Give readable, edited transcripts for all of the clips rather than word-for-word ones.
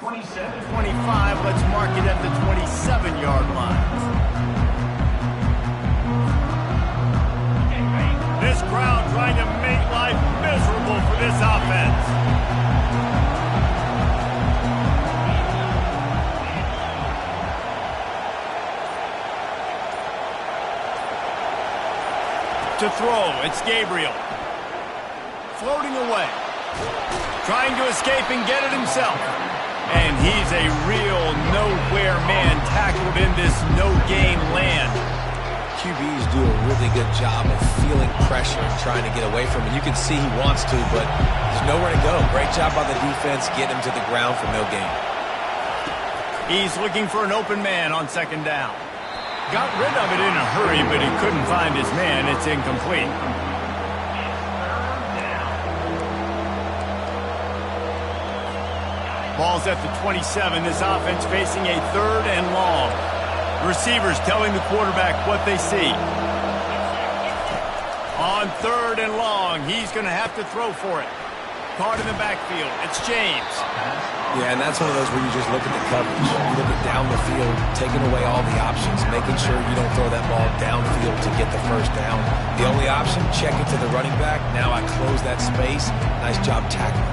25, let's mark it at the 27-yard line. This crowd trying to make life miserable for this offense. To throw, it's Gabriel. Floating away. Trying to escape and get it himself. And he's a real nowhere man tackled in this no-gain land. QBs do a really good job of feeling pressure and trying to get away from it. You can see he wants to, but there's nowhere to go. Great job by the defense getting him to the ground for no gain. He's looking for an open man on second down. Got rid of it in a hurry, but he couldn't find his man. It's incomplete. Ball's at the 27. This offense facing a 3rd and long. Receivers telling the quarterback what they see. On 3rd and long, he's going to have to throw for it. Caught in the backfield. It's James. Yeah, and that's one of those where you just look at the coverage. You look at down the field, taking away all the options, making sure you don't throw that ball downfield to get the first down. The only option, check it to the running back. Now I close that space. Nice job tackling.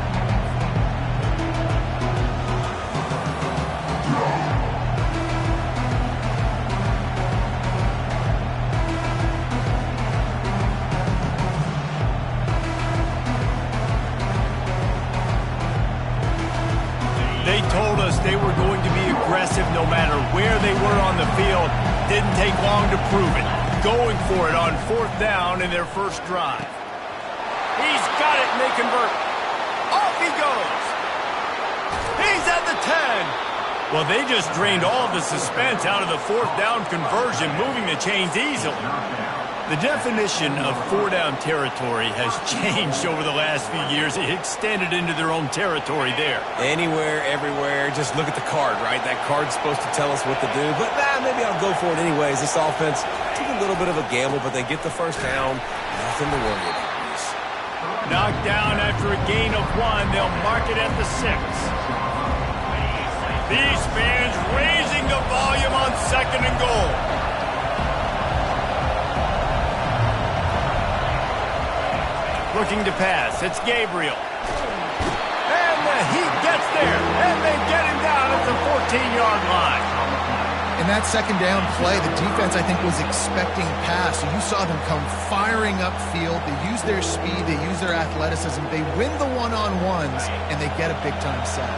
They told us they were going to be aggressive no matter where they were on the field. Didn't take long to prove it. Going for it on 4th down in their first drive. He's got it and they convert. Off he goes. He's at the 10. Well, they just drained all of the suspense out of the 4th down conversion, moving the chains easily. The definition of 4-down territory has changed over the last few years. It extended into their own territory there. Anywhere, everywhere, just look at the card, right? That card's supposed to tell us what to do, but maybe I'll go for it anyways. This offense took a little bit of a gamble, but they get the first down. Nothing to worry about. Knocked down after a gain of 1. They'll mark it at the 6. These fans raising the volume on 2nd and goal. Looking to pass. It's Gabriel. And he gets there. And they get him down at the 14-yard line. In that second down play, the defense, I think, was expecting pass. So you saw them come firing upfield. They use their speed. They use their athleticism. They win the one-on-ones, and they get a big-time sack.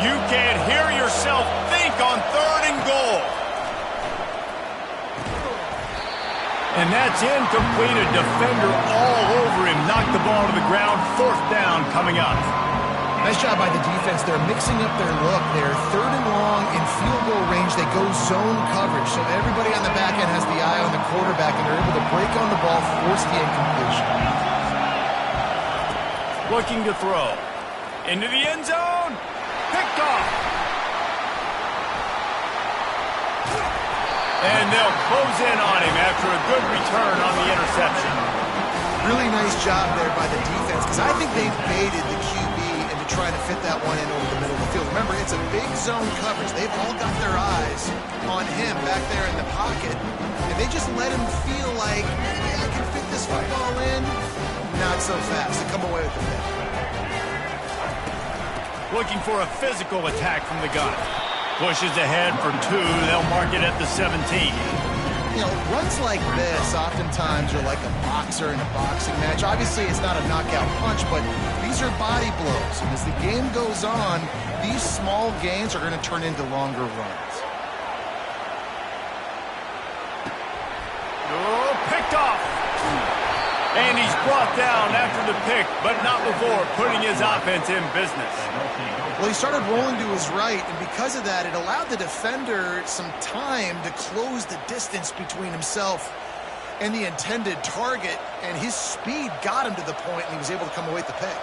You can't hear yourself think on 3rd and goal. And that's incomplete. A defender all over him. Knocked the ball to the ground. 4th down coming up. Nice job by the defense. They're mixing up their look. They're 3rd and long in field goal range. They go zone coverage. So everybody on the back end has the eye on the quarterback, and they're able to break on the ball, force the incompletion. Looking to throw. Into the end zone. Picked off. And they'll close in on him after a good return on the interception. Really nice job there by the defense, because I think they've baited the QB into trying to fit that one in over the middle of the field. Remember, it's a big zone coverage. They've all got their eyes on him back there in the pocket, and they just let him feel like, hey, I can fit this football in. Not so fast. They come away with the pick. Looking for a physical attack from the gun. Pushes ahead for 2. They'll mark it at the 17. you know, runs like this oftentimes are like a boxer in a boxing match. Obviously, it's not a knockout punch, but these are body blows. And as the game goes on, these small gains are going to turn into longer runs. Oh, picked off. And he's brought down after the pick, but not before putting his offense in business. Well, he started rolling to his right, and because of that, it allowed the defender some time to close the distance between himself and the intended target, and his speed got him to the point, and he was able to come away with the pick.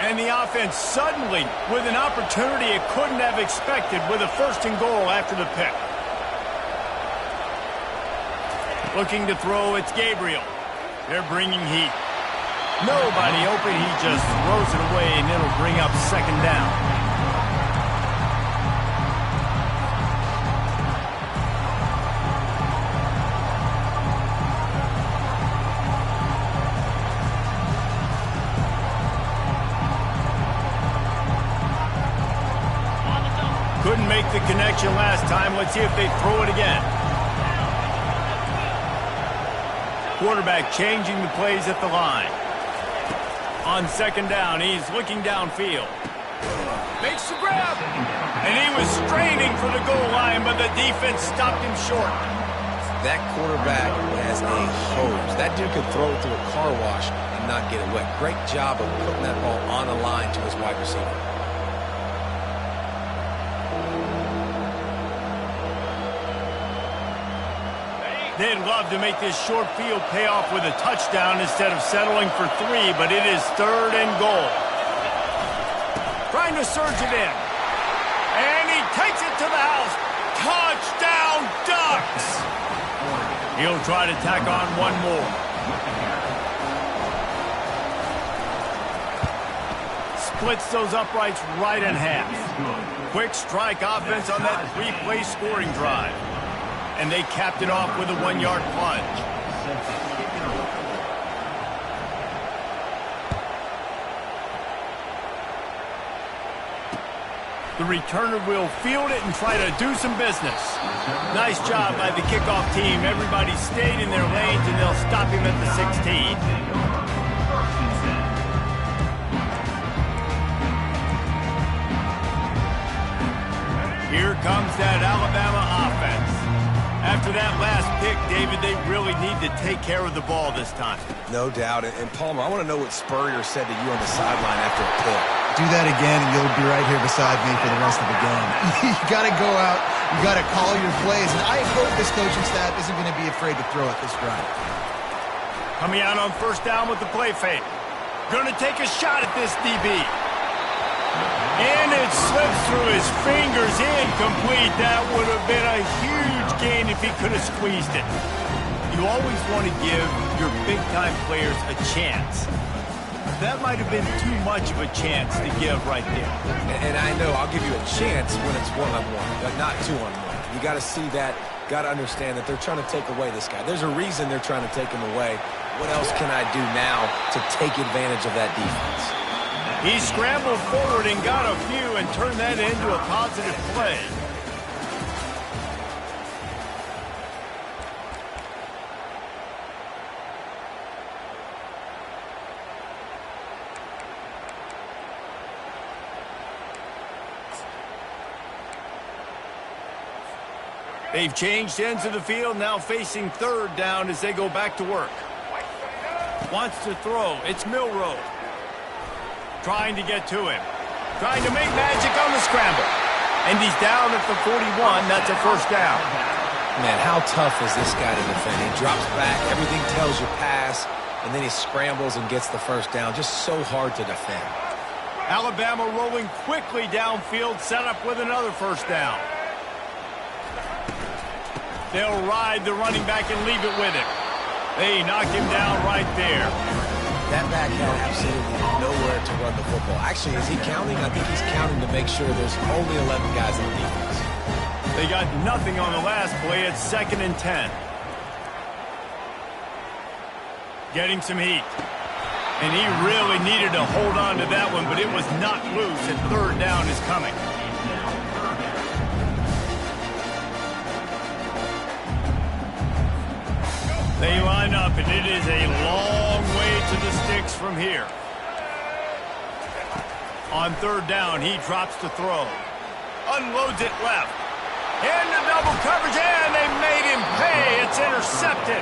And the offense suddenly, with an opportunity it couldn't have expected, with a 1st and goal after the pick. Looking to throw, it's Gabriel. They're bringing heat. Nobody open, he just throws it away, and it'll bring up 2nd down. Couldn't make the connection last time. Let's see if they throw it again. Quarterback changing the plays at the line. On 2nd down, he's looking downfield. Makes the grab. And he was straining for the goal line, but the defense stopped him short. That quarterback has a hose. That dude could throw it through a car wash and not get it wet. Great job of putting that ball on the line to his wide receiver. They'd love to make this short field pay off with a touchdown instead of settling for 3, but it is 3rd and goal. Trying to surge it in. And he takes it to the house. Touchdown, Ducks! He'll try to tack on one more. Splits those uprights right in half. Quick strike offense on that 3-play scoring drive. And they capped it off with a 1-yard plunge. The returner will field it and try to do some business. Nice job by the kickoff team. Everybody stayed in their lanes, and they'll stop him at the 16. Here comes that Alabama offense. After that last pick, David, they really need to take care of the ball this time. No doubt. And Palmer, I want to know what Spurrier said to you on the sideline after a pick. Do that again, and you'll be right here beside me for the rest of the game. You got to go out. You got to call your plays. And I hope this coaching staff isn't going to be afraid to throw it this drive. Coming out on 1st down with the play fake. Going to take a shot at this DB. And it slips through his fingers, incomplete. That would have been a huge gain if he could have squeezed it. You always want to give your big-time players a chance. That might have been too much of a chance to give right there. And I know I'll give you a chance when it's one-on-one, but not two-on-one. You got to see that, got to understand that they're trying to take away this guy. There's a reason they're trying to take him away. What else can I do now to take advantage of that defense? He scrambled forward and got a few and turned that into a positive play. They've changed ends of the field, now facing 3rd down as they go back to work. Wants to throw. It's Milroe. Trying to get to him. Trying to make magic on the scramble. And he's down at the 41. That's a 1st down. Man, how tough is this guy to defend? He drops back, everything tells you pass, and then he scrambles and gets the 1st down. Just so hard to defend. Alabama rolling quickly downfield, set up with another 1st down. They'll ride the running back and leave it with him. They knock him down right there. That back had absolutely nowhere to run the football. Actually, is he counting? I think he's counting to make sure there's only 11 guys in the defense. They got nothing on the last play. It's 2nd and 10. Getting some heat. And he really needed to hold on to that one, but it was not loose, and third down is coming. They line up, and it is a long way to the sticks from here. On third down, he drops to throw. Unloads it left. Into double coverage, and they made him pay. It's intercepted.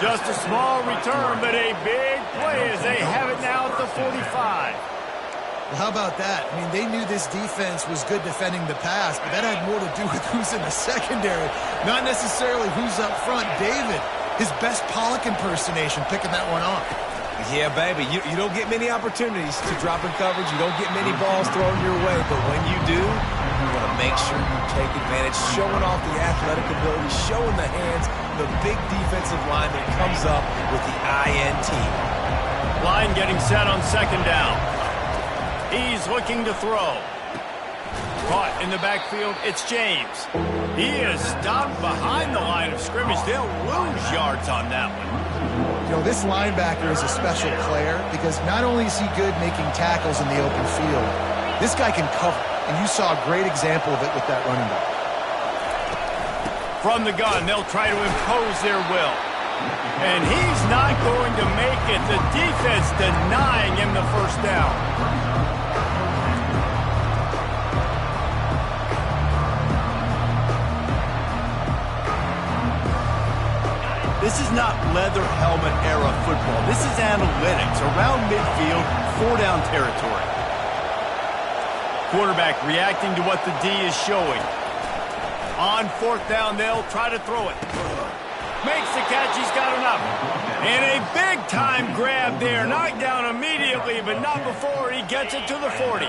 Just a small return, but a big play as they have it now at the 45. Well, how about that? I mean, they knew this defense was good defending the pass, but that had more to do with who's in the secondary, not necessarily who's up front. David, his best Pollock impersonation, picking that one off. Yeah, baby, you don't get many opportunities to drop in coverage. You don't get many balls thrown your way, but when you do, you want to make sure you take advantage, showing off the athletic ability, showing the hands, the big defensive line that comes up with the INT. Line getting set on second down. He's looking to throw. Caught in the backfield, it's James. He is stopped behind the line of scrimmage. They'll lose yards on that one. You know, this linebacker is a special player because not only is he good making tackles in the open field, this guy can cover. And you saw a great example of it with that running back. From the gun, they'll try to impose their will. And he's not going to make it. The defense denying him the first down. This is not leather helmet era football. This is analytics around midfield, 4-down territory. Quarterback reacting to what the D is showing. On fourth down, they'll try to throw it. Makes the catch, he's got enough. And a big-time grab there. Knocked down immediately, but not before he gets it to the 40.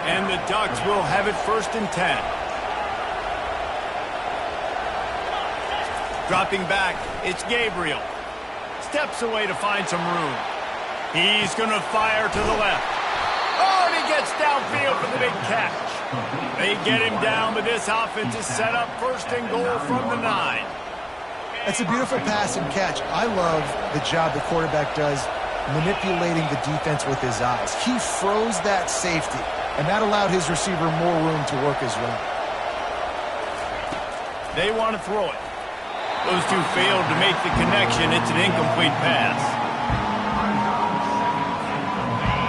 And the Ducks will have it 1st and 10. Dropping back, it's Gabriel. Steps away to find some room. He's going to fire to the left. Oh, and he gets downfield for the big catch. They get him down, but this offense is set up 1st and goal from the 9. That's a beautiful pass and catch. I love the job the quarterback does manipulating the defense with his eyes. He froze that safety, and that allowed his receiver more room to work his route. They want to throw it. Those two failed to make the connection. It's an incomplete pass.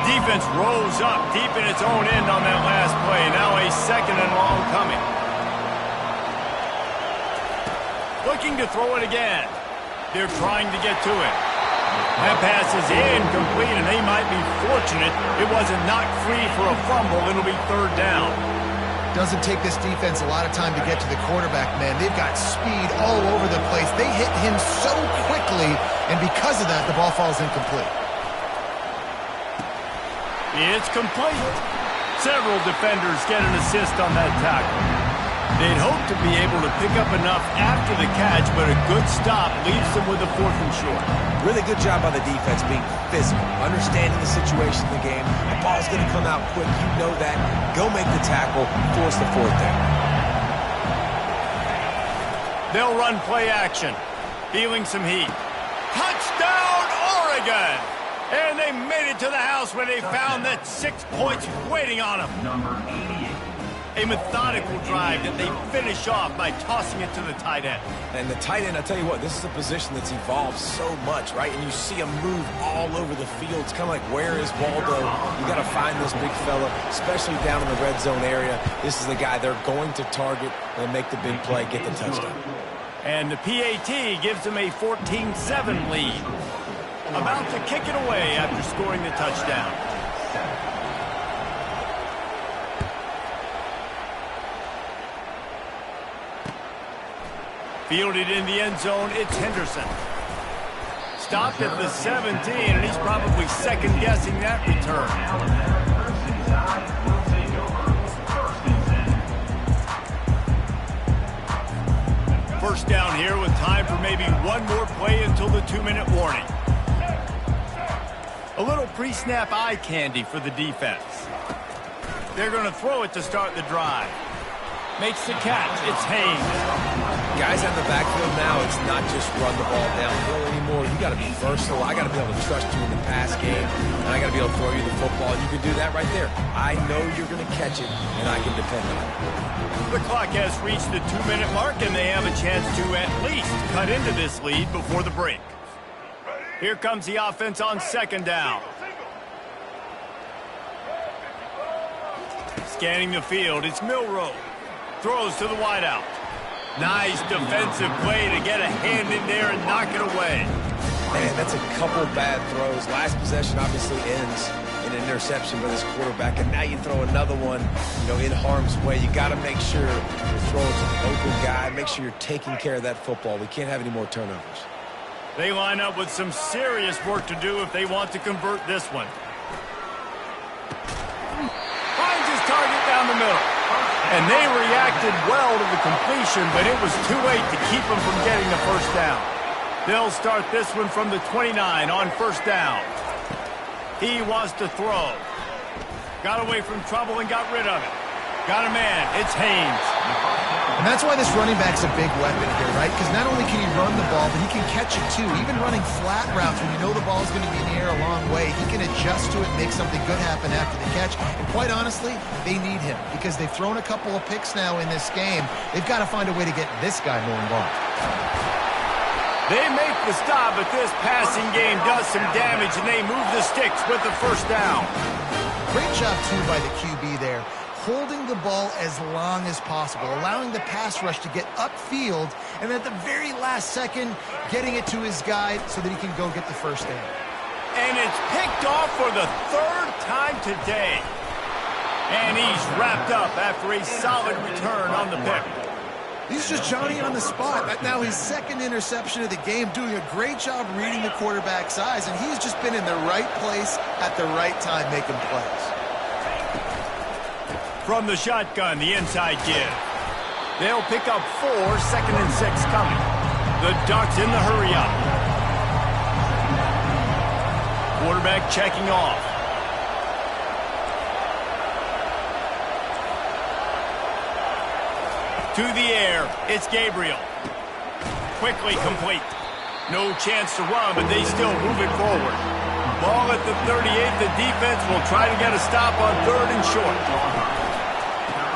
Defense rose up deep in its own end on that last play. Now a 2nd and long coming. Looking to throw it again. They're trying to get to it. That pass is incomplete, and they might be fortunate it wasn't knocked free for a fumble. It'll be 3rd down. Doesn't take this defense a lot of time to get to the quarterback, man. They've got speed all over the place. They hit him so quickly, and because of that, the ball falls incomplete. It's complete. Several defenders get an assist on that tackle. They'd hope to be able to pick up enough after the catch, but a good stop leaves them with a 4th and short. Really good job by the defense being physical, understanding the situation in the game. The ball's going to come out quick. You know that. Go make the tackle, force the 4th down. They'll run play action. Feeling some heat. Touchdown, Oregon! And they made it to the house where they found that 6 points waiting on them. Number 88. A methodical drive that they finish off by tossing it to the tight end. And the tight end, I tell you what, this is a position that's evolved so much, right? And you see him move all over the field. It's kind of like, where is Waldo? You got to find this big fella, especially down in the red zone area. This is the guy they're going to target and make the big play, get the touchdown. And the PAT gives them a 14-7 lead. About to kick it away after scoring the touchdown. Fielded in the end zone, it's Henderson. Stopped at the 17, and he's probably second-guessing that return. First down here with time for maybe one more play until the 2-minute warning. A little pre-snap eye candy for the defense. They're going to throw it to start the drive. Makes the catch. It's Haynes. Guys out in the backfield now, it's not just run the ball downhill anymore. You got to be versatile. I got to be able to trust you in the pass game, and I got to be able to throw you the football. And you can do that right there. I know you're going to catch it, and I can depend on it. The clock has reached the 2-minute mark, and they have a chance to at least cut into this lead before the break. Here comes the offense on second down. Scanning the field, it's Milroe. Throws to the wideout. Nice defensive play to get a hand in there and knock it away. Man, that's a couple bad throws. Last possession obviously ends in an interception by this quarterback, and now you throw another one, in harm's way. You got to make sure you're throwing to the open guy. Make sure you're taking care of that football. We can't have any more turnovers. They line up with some serious work to do if they want to convert this one. Finds his target down the middle. And they reacted well to the completion, but it was too late to keep them from getting the first down. They'll start this one from the 29 on first down. He wants to throw. Got away from trouble and got rid of it. Got a man. It's Haynes. And that's why this running back's a big weapon here, right? Because not only can he run the ball, but he can catch it too. Even running flat routes when you know the ball's going to be in the air a long way, he can adjust to it and make something good happen after the catch. And quite honestly, they need him because they've thrown a couple of picks now in this game. They've got to find a way to get this guy more involved. They make the stop, but this passing game does some damage, and they move the sticks with the first down. Great job, too, by the QB there, holding the ball as long as possible, allowing the pass rush to get upfield, and at the very last second, getting it to his guy so that he can go get the first down. And it's picked off for the third time today. And he's wrapped up after a solid return on the pick. He's just Johnny on the spot. Now his second interception of the game, doing a great job reading the quarterback's eyes, and he's just been in the right place at the right time making plays. From the shotgun, the inside give. They'll pick up 4, 2nd and 6 coming. The Ducks in the hurry-up. Quarterback checking off. To the air, it's Gabriel. Quickly complete. No chance to run, but they still move it forward. Ball at the 38, the defense will try to get a stop on 3rd and short.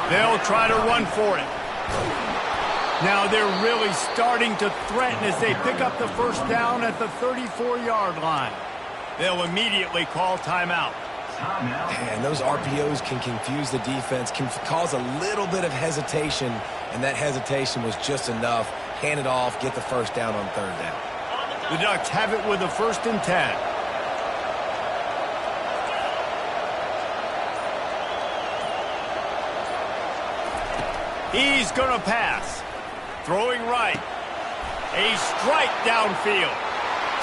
They'll try to run for it. Now they're really starting to threaten as they pick up the first down at the 34-yard line. They'll immediately call timeout. And those RPOs can confuse the defense, can cause a little bit of hesitation, and that hesitation was just enough. Hand it off, get the first down on 3rd down. The Ducks have it with a 1st and 10. He's going to pass. Throwing right. A strike downfield.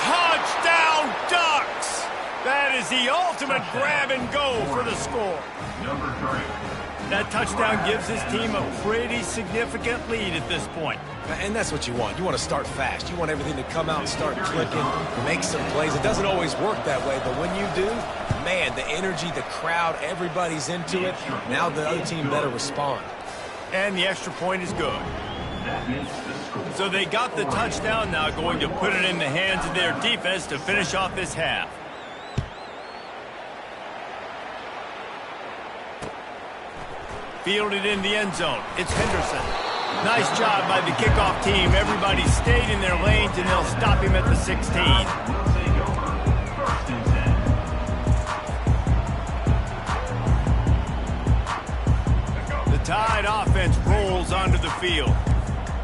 Touchdown, Ducks! That is the ultimate grab and go for the score. That touchdown gives his team a pretty significant lead at this point. And that's what you want. You want to start fast. You want everything to come out and start clicking, make some plays. It doesn't always work that way, but when you do, man, the energy, the crowd, everybody's into it. Now the other team better respond. And the extra point is good. So they got the touchdown, now going to put it in the hands of their defense to finish off this half. Fielded in the end zone. It's Henderson. Nice job by the kickoff team. Everybody stayed in their lanes, and they'll stop him at the 16. The Tide offense rolls onto the field.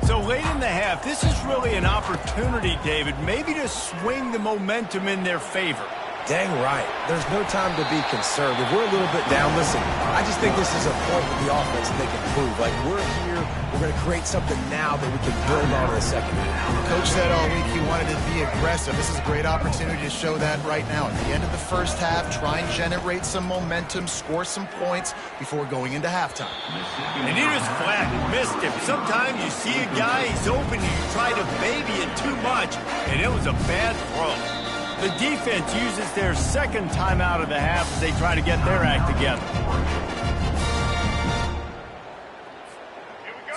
So late in the half, this is really an opportunity, David, maybe to swing the momentum in their favor. Dang right. There's no time to be conservative. We're a little bit down. Listen, I just think this is a point with the offense that they can prove. Like, we're here. We're going to create something now that we can build on in the second half. Coach said all week he wanted to be aggressive. This is a great opportunity to show that right now. At the end of the first half, try and generate some momentum, score some points before going into halftime. And he just flat missed him. Sometimes you see a guy, he's open, and you try to baby it too much, and it was a bad throw. The defense uses their second timeout of the half as they try to get their act together.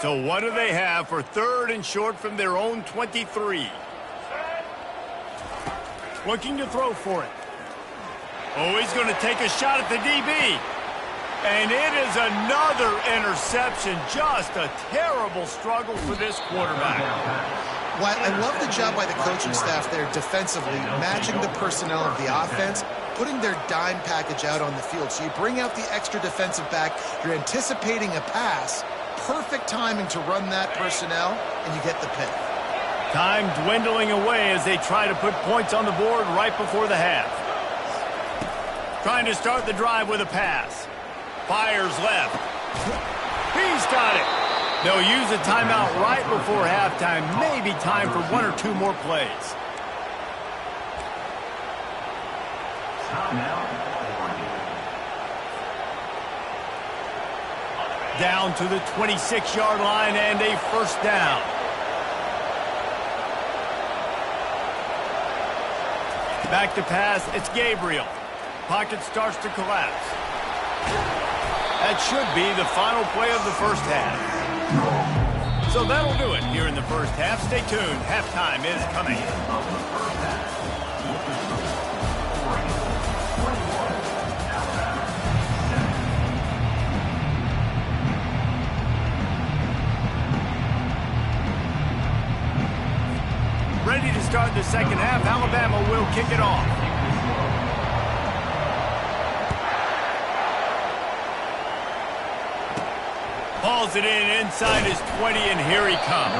So what do they have for 3rd and short from their own 23? Looking to throw for it. Oh, he's going to take a shot at the DB. And it is another interception. Just a terrible struggle for this quarterback. Well, I love the job by the coaching staff there defensively, matching the personnel of the offense, putting their dime package out on the field. So you bring out the extra defensive back, you're anticipating a pass, perfect timing to run that personnel, and you get the pick. Time dwindling away as they try to put points on the board right before the half. Trying to start the drive with a pass. Fires left. He's got it. They'll use a timeout right before halftime. Maybe time for 1 or 2 more plays. Down to the 26-yard line and a first down. Back to pass, it's Gabriel. Pocket starts to collapse. That should be the final play of the first half. So that'll do it here in the first half. Stay tuned. Halftime is coming. Ready to start the second half. Alabama will kick it off. Hauls it in inside his 20, and here he comes.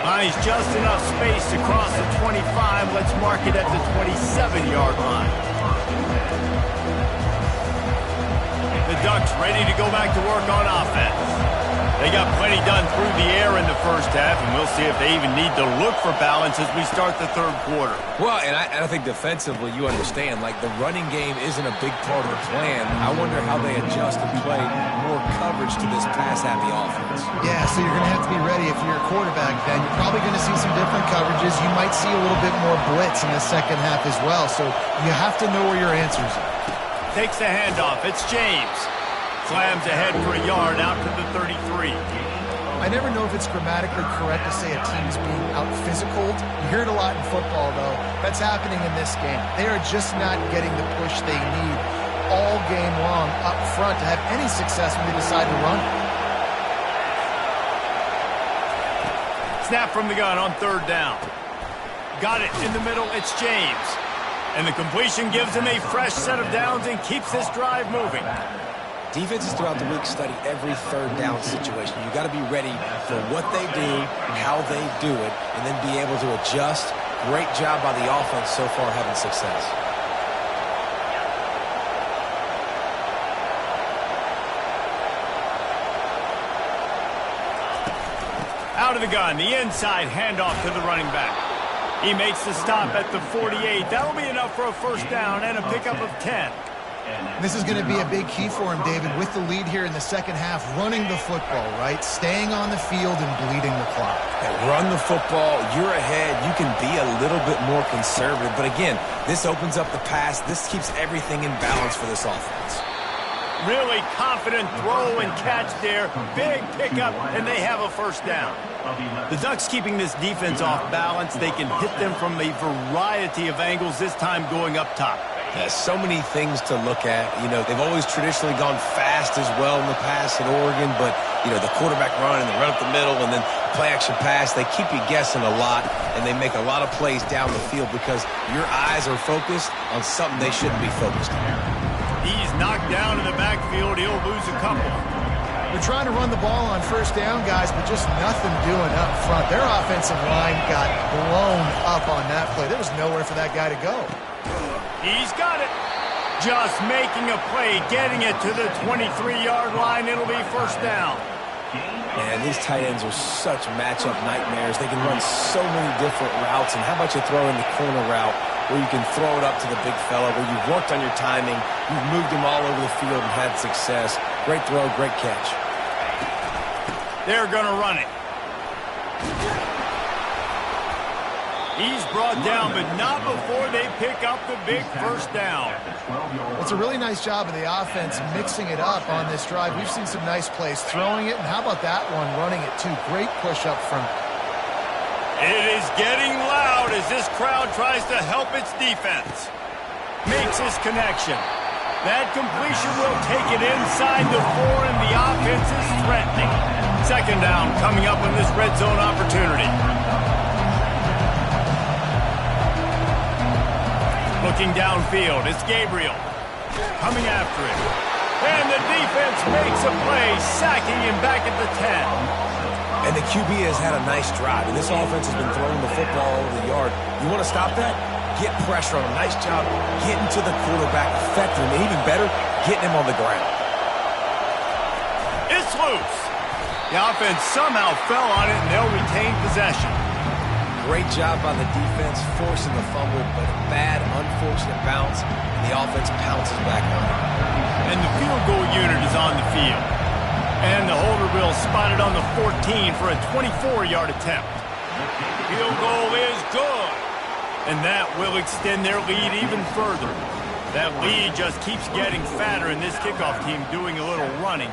Finds just enough space to cross the 25. Let's mark it at the 27-yard line. The Ducks ready to go back to work on offense. They got plenty done through the air in the first half, and we'll see if they even need to look for balance as we start the third quarter. Well, and I think defensively, you understand, like the running game isn't a big part of the plan. I wonder how they adjust and play more coverage to this pass-happy offense. Yeah, so you're going to have to be ready if you're a quarterback, then. You're probably going to see some different coverages. You might see a little bit more blitz in the second half as well, so you have to know where your answers are. Takes the handoff. It's James. Slams ahead for a yard out to the 33. I never know if it's grammatically correct to say a team is being out-physicaled. You hear it a lot in football, though. That's happening in this game. They are just not getting the push they need all game long up front to have any success when they decide to run. Snap from the gun on 3rd down. Got it in the middle. It's James. And the completion gives him a fresh set of downs and keeps this drive moving. Defenses throughout the week study every 3rd down situation. You got to be ready for what they do, how they do it, and then be able to adjust. Great job by the offense so far having success. Out of the gun, the inside handoff to the running back. He makes the stop at the 48. That'll be enough for a first down and a pickup of 10. This is going to be a big key for him, David, with the lead here in the second half, running the football, right? Staying on the field and bleeding the clock. And run the football, you're ahead, you can be a little bit more conservative. But again, this opens up the pass. This keeps everything in balance for this offense. Really confident throw and catch there. Big pickup, and they have a first down. The Ducks keeping this defense off balance. They can hit them from a variety of angles, this time going up top. So many things to look at. You know, they've always traditionally gone fast as well in the past at Oregon, but, you know, the quarterback run and the run up the middle and then play-action pass, they keep you guessing a lot, and they make a lot of plays down the field because your eyes are focused on something they shouldn't be focused on. He's knocked down in the backfield. He'll lose a couple. They're trying to run the ball on first down, guys, but just nothing doing up front. Their offensive line got blown up on that play. There was nowhere for that guy to go. He's got it. Just making a play, getting it to the 23-yard line. It'll be first down. And these tight ends are such matchup nightmares. They can run so many different routes. And how about you throw in the corner route where you can throw it up to the big fella, where you've worked on your timing, you've moved him all over the field and had success. Great throw, great catch. They're going to run it. He's brought down, but not before they pick up the big first down. It's a really nice job of the offense mixing it up on this drive. We've seen some nice plays throwing it, and how about that one running it too? Great push up front. It is getting loud as this crowd tries to help its defense. Makes his connection. That completion will take it inside the 4, and the offense is threatening. Second down coming up on this red zone opportunity. Looking downfield, it's Gabriel coming after it. And the defense makes a play, sacking him back at the 10. And the QB has had a nice drive, and this offense has been throwing the football over the yard. You want to stop that? Get pressure on him. Nice job getting to the quarterback, affecting him, and even better, getting him on the ground. It's loose. The offense somehow fell on it, and they'll retain possession. Great job by the defense, forcing the fumble, but a bad, unfortunate bounce, and the offense pounces back on it. And the field goal unit is on the field. And the holder will spot it on the 14 for a 24-yard attempt. Field goal is good. And that will extend their lead even further. That lead just keeps getting fatter, and this kickoff team doing a little running.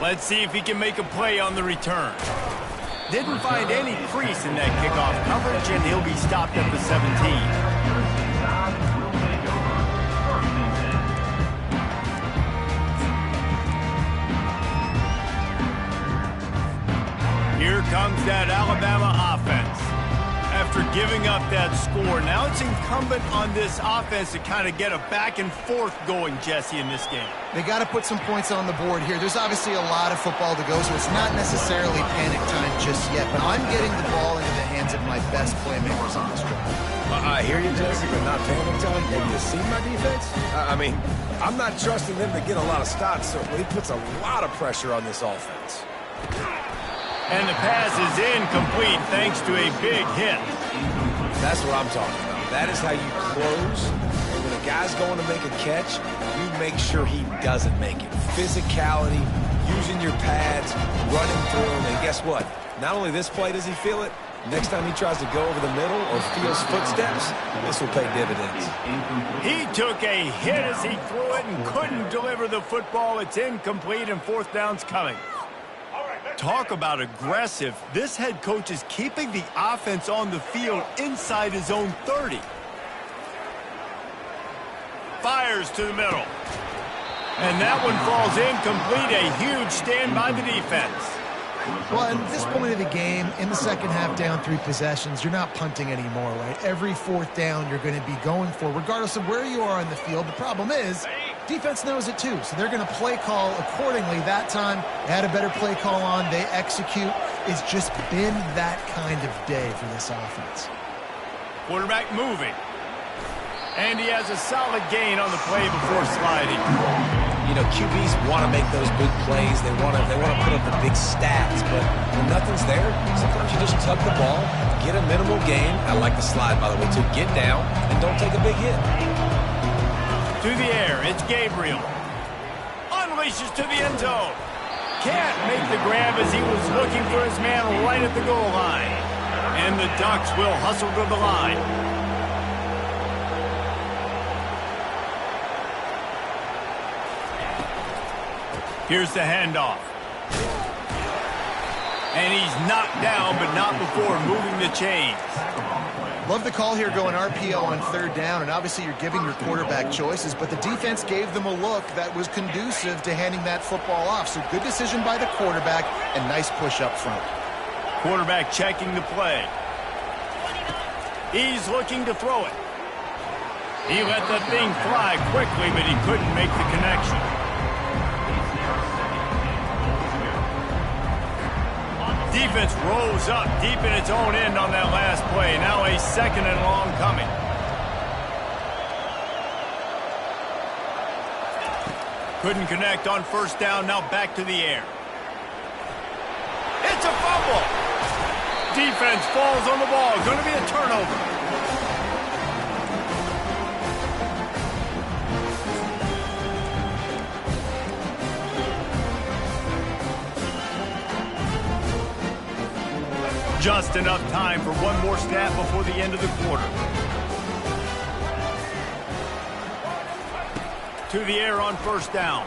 Let's see if he can make a play on the return. Didn't find any crease in that kickoff coverage, and he'll be stopped at the 17. Here comes that Alabama offense. After giving up that score, now it's incumbent on this offense to kind of get a back and forth going, Jesse, in this game. They got to put some points on the board here. There's obviously a lot of football to go, so it's not necessarily panic time just yet, but I'm getting the ball into the hands of my best playmakers on this drive. I hear you, Jesse, but not panic time. Have you seen my defense? I mean, I'm not trusting them to get a lot of stops, so he puts a lot of pressure on this offense. And the pass is incomplete thanks to a big hit. That's what I'm talking about. That is how you close. And when a guy's going to make a catch, you make sure he doesn't make it. Physicality, using your pads, running through him. And guess what? Not only this play does he feel it, next time he tries to go over the middle or feels footsteps, this will pay dividends. He took a hit as he threw it and couldn't deliver the football. It's incomplete, and fourth down's coming. Talk about aggressive. This head coach is keeping the offense on the field inside his own 30. Fires to the middle. And that one falls incomplete. A huge stand by the defense. Well, at this point of the game, in the second half, down 3 possessions, you're not punting anymore, right? Every fourth down you're going to be going for, regardless of where you are on the field. The problem is, defense knows it too, so they're going to play call accordingly. That time, they had a better play call on. They execute. It's just been that kind of day for this offense. Quarterback moving. And he has a solid gain on the play before sliding. You know, QBs want to make those big plays. They want to put up the big stats, but when nothing's there, sometimes you just tuck the ball, get a minimal gain. I like the slide, by the way, to get down and don't take a big hit. To the air, it's Gabriel. Unleashes to the end zone. Can't make the grab as he was looking for his man right at the goal line. And the Ducks will hustle to the line. Here's the handoff. And he's knocked down, but not before moving the chains. Love the call here going RPO on third down, and obviously you're giving your quarterback choices, but the defense gave them a look that was conducive to handing that football off. So good decision by the quarterback and nice push up front. Quarterback checking the play. He's looking to throw it. He let the thing fly quickly, but he couldn't make the connection. Defense rose up deep in its own end on that last play. Now a second and long coming. Couldn't connect on first down. Now back to the air. It's a fumble. Defense falls on the ball. Going to be a turnover. Just enough time for one more snap before the end of the quarter. To the air on first down.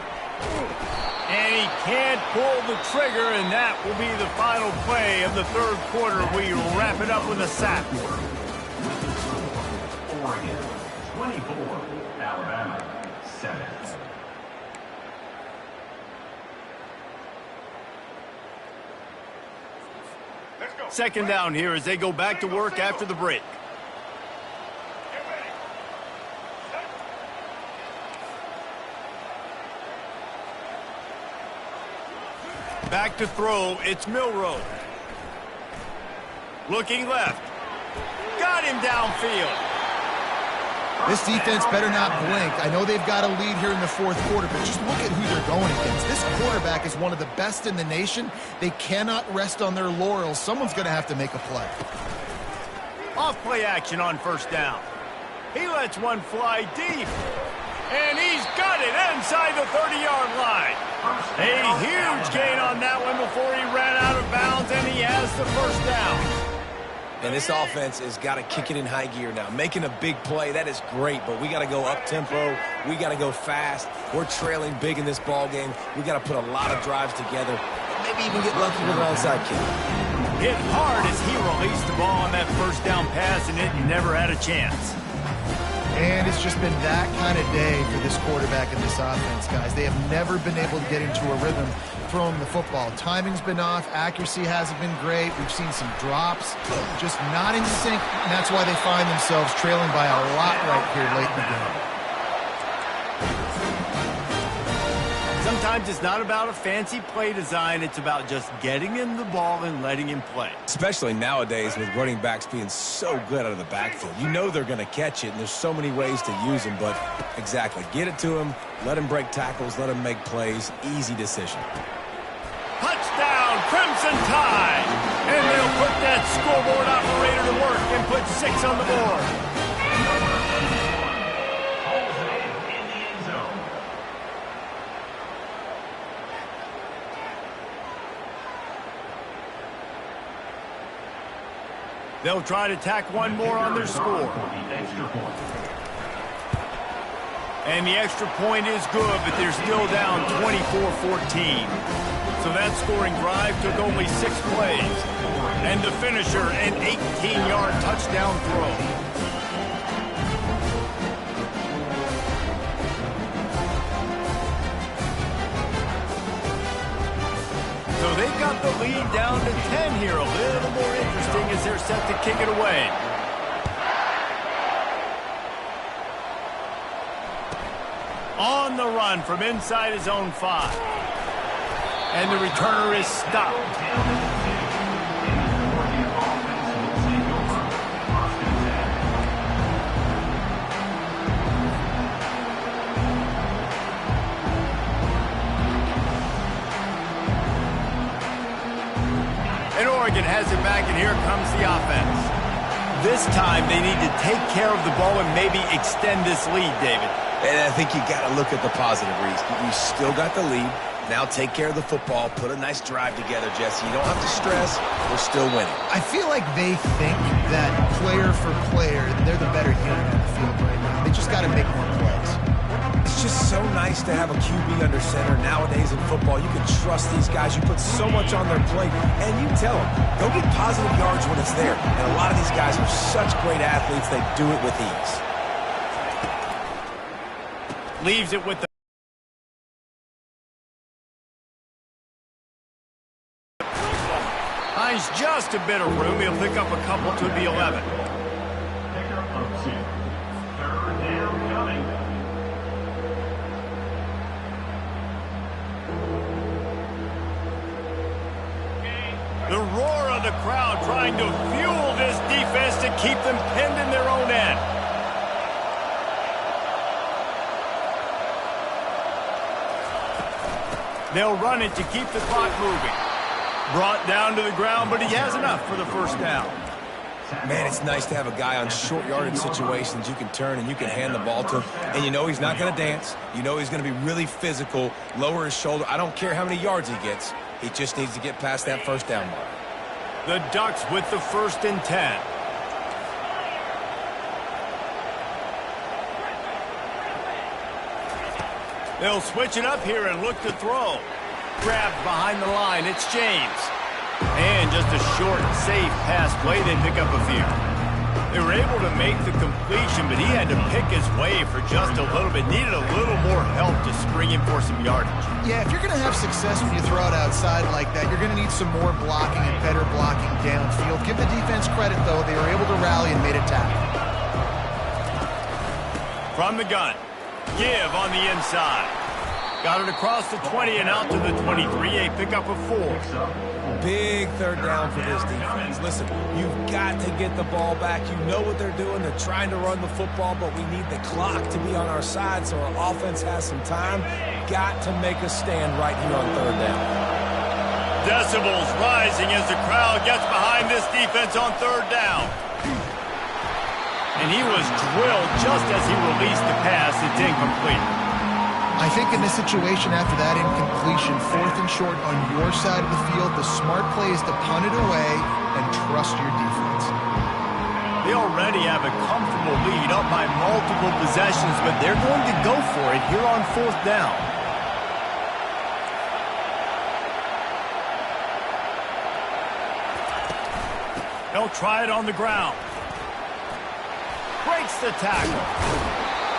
And he can't pull the trigger, and that will be the final play of the third quarter. We wrap it up with a sack. Oregon, 24, Alabama, 7. Second down here as they go back to work after the break. Back to throw, it's Milroe. Looking left. Got him downfield. This defense better not blink. I know they've got a lead here in the fourth quarter, but just look at who they're going against. This quarterback is one of the best in the nation. They cannot rest on their laurels. Someone's going to have to make a play. Off play action on first down. He lets one fly deep. And he's got it inside the 30-yard line. A huge gain on that one before he ran out of bounds, and he has the first down. And this offense has got to kick it in high gear now. Making a big play, that is great, but we got to go up-tempo. We got to go fast. We're trailing big in this ball game. We got to put a lot of drives together. Maybe even get lucky with an onside kick. Hit hard as he released the ball on that first down pass, and it never had a chance. And it's just been that kind of day for this quarterback and this offense, guys. They have never been able to get into a rhythm throwing the football. Timing's been off. Accuracy hasn't been great. We've seen some drops. Just not in sync, and that's why they find themselves trailing by a lot right here late in the game. Sometimes it's not about a fancy play design. It's about just getting him the ball and letting him play. Especially nowadays with running backs being so good out of the backfield. You know they're going to catch it, and there's so many ways to use them. But exactly, get it to him, let him break tackles, let him make plays. Easy decision. Touchdown, Crimson Tide! And they'll put that scoreboard operator to work and put 6 on the board. They'll try to tack one more on their score. And the extra point is good, but they're still down 24-14. So that scoring drive took only 6 plays. And the finisher, an 18-yard touchdown throw. So they've got the lead down to 10 here. A little more interesting as they're set to kick it away. On the run from inside his own 5. And the returner is stopped. And Oregon has it back, and here comes the offense. This time they need to take care of the ball and maybe extend this lead, David. And I think you got to look at the positive, Reese. You still got the lead. Now take care of the football. Put a nice drive together, Jesse. You don't have to stress. We're still winning. I feel like they think that player for player, they're the better unit on the field right now. They just got to make more plays. It's just so nice to have a QB under center. Nowadays in football, you can trust these guys. You put so much on their plate, and you tell them, go get positive yards when it's there. And a lot of these guys are such great athletes, they do it with ease. Leaves it with the finds just a bit of room. He'll pick up a couple to the 11. Pickup of 2. Third down coming. The roar of the crowd trying to fuel this defense to keep them pinned in their own end. They'll run it to keep the clock moving. Brought down to the ground, but he has enough for the first down. Man, it's nice to have a guy on short yardage situations you can turn and you can hand the ball to. And you know he's not going to dance. You know he's going to be really physical, lower his shoulder. I don't care how many yards he gets. He just needs to get past that first down mark. The Ducks with the 1st and 10. They'll switch it up here and look to throw. Grabbed behind the line, it's James. And just a short, safe pass play, they pick up a few. They were able to make the completion, but he had to pick his way for just a little bit. Needed a little more help to spring him for some yardage. Yeah, if you're going to have success when you throw it outside like that, you're going to need some more blocking and better blocking downfield. Give the defense credit, though. They were able to rally and made a tackle. From the gun. Give on the inside. Got it across the 20 and out to the 23. A pickup of 4. Big 3rd down for this defense. Listen, you've got to get the ball back. You know what they're doing. They're trying to run the football, but we need the clock to be on our side so our offense has some time. Got to make a stand right here on 3rd down. Decibels rising as the crowd gets behind this defense on 3rd down. And he was drilled just as he released the pass. It's incomplete. I think in this situation after that incompletion, 4th and short on your side of the field, the smart play is to punt it away and trust your defense. They already have a comfortable lead up by multiple possessions, but they're going to go for it here on 4th down. They'll try it on the ground. Breaks the tackle.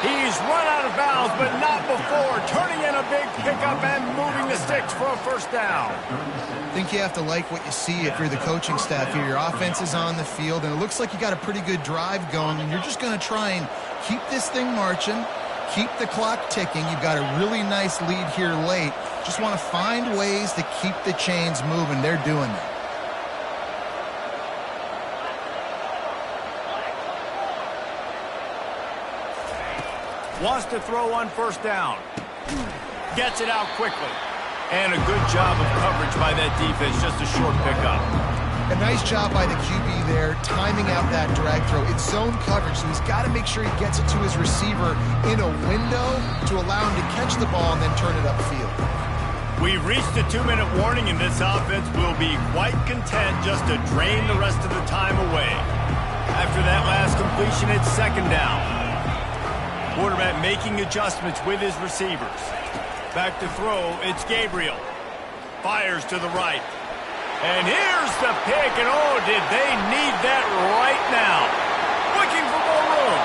He's run out of bounds, but not before. Turning in a big pickup and moving the sticks for a 1st down. I think you have to like what you see if you're the coaching staff here. Your offense is on the field, and it looks like you got a pretty good drive going, and you're just going to try and keep this thing marching, keep the clock ticking. You've got a really nice lead here late. Just want to find ways to keep the chains moving. They're doing that. Wants to throw on 1st down. Gets it out quickly. And a good job of coverage by that defense. Just a short pickup. A nice job by the QB there, timing out that drag throw. It's zone coverage, so he's got to make sure he gets it to his receiver in a window to allow him to catch the ball and then turn it upfield. We've reached a 2-minute warning, and this offense will be quite content just to drain the rest of the time away. After that last completion, it's 2nd down. Quarterback making adjustments with his receivers. Back to throw, it's Gabriel. Fires to the right. And here's the pick, and oh, did they need that right now. Looking for more room.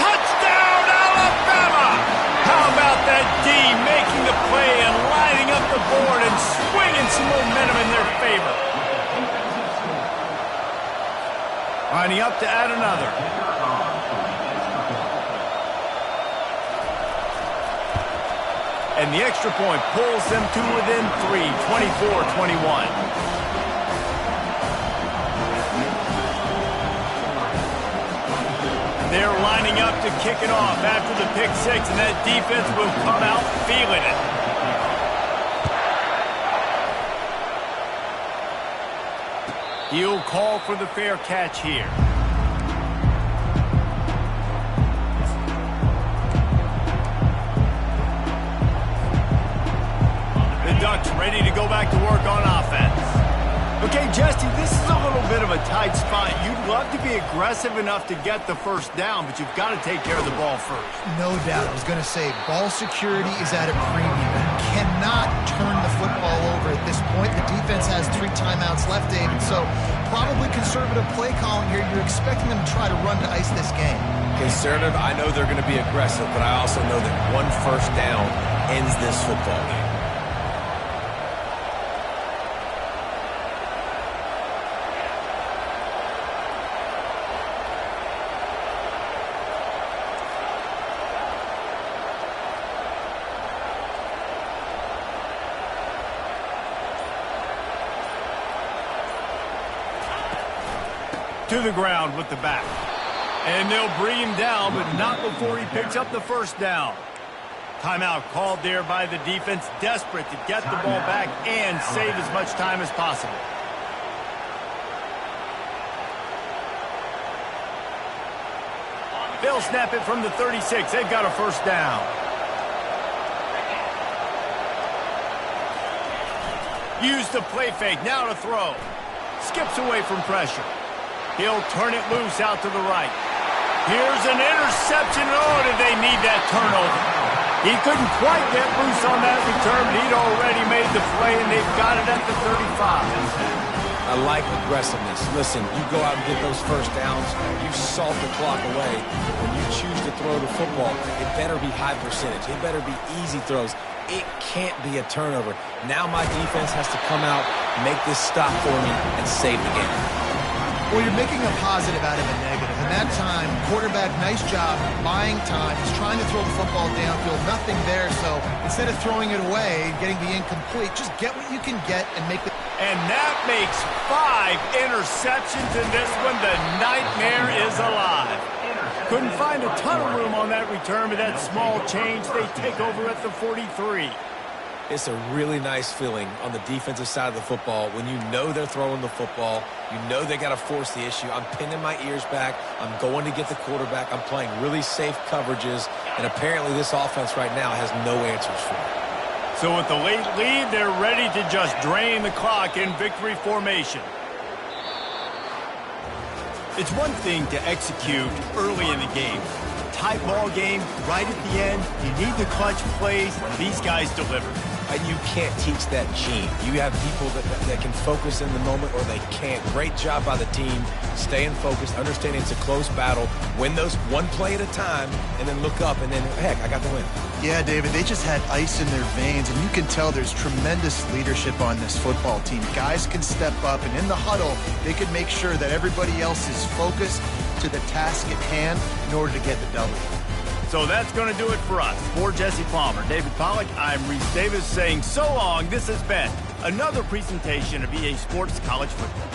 Touchdown, Alabama! How about that D making the play and lining up the board and swinging some momentum in their favor. Lining up to add another. And the extra point pulls them to within 3, 24-21. They're lining up to kick it off after the pick 6, and that defense will come out feeling it. He'll call for the fair catch here. Ducks ready to go back to work on offense. Okay, Jesse, this is a little bit of a tight spot. You'd love to be aggressive enough to get the 1st down, but you've got to take care of the ball first. No doubt. I was going to say, ball security is at a premium. You cannot turn the football over at this point. The defense has 3 timeouts left, David, so probably conservative play calling here. You're expecting them to try to run to ice this game. Conservative, I know they're going to be aggressive, but I also know that 1 1st down ends this football game. To the ground with the back. And they'll bring him down, but not before he picks up the 1st down. Timeout called there by the defense, desperate to get the ball back and save as much time as possible. They'll snap it from the 36. They've got a 1st down. Use the play fake, now to throw. skips away from pressure. He'll turn it loose out to the right. Here's an interception. Oh, did they need that turnover? He couldn't quite get loose on that return, but he'd already made the play, and they've got it at the 35. I like aggressiveness. Listen, you go out and get those first downs, you salt the clock away. When you choose to throw the football, it better be high percentage. It better be easy throws. It can't be a turnover. Now my defense has to come out, make this stop for me, and save the game. Well, you're making a positive out of a negative. And that time, quarterback, nice job, buying time. He's trying to throw the football downfield, nothing there. So instead of throwing it away, getting the incomplete, just get what you can get and make the... And that makes 5 interceptions in this one. The nightmare is alive. Couldn't find a ton of room on that return, but that small change, they take over at the 43. It's a really nice feeling on the defensive side of the football when you know they're throwing the football. You know they got to force the issue. I'm pinning my ears back. I'm going to get the quarterback. I'm playing really safe coverages. And apparently this offense right now has no answers for it. So with the late lead, they're ready to just drain the clock in victory formation. It's one thing to execute early in the game. Tight ball game, right at the end, you need the clutch plays, and these guys deliver. And you can't teach that gene. You have people that can focus in the moment or they can't. Great job by the team, staying focused, understanding it's a close battle, win those one play at a time, and then look up, and then, heck, I got the win. Yeah, David, they just had ice in their veins, and you can tell there's tremendous leadership on this football team. Guys can step up, and in the huddle, they can make sure that everybody else is focused to the task at hand in order to get the W. So that's going to do it for us. For Jesse Palmer, David Pollack, I'm Reese Davis saying so long. This has been another presentation of EA Sports College Football.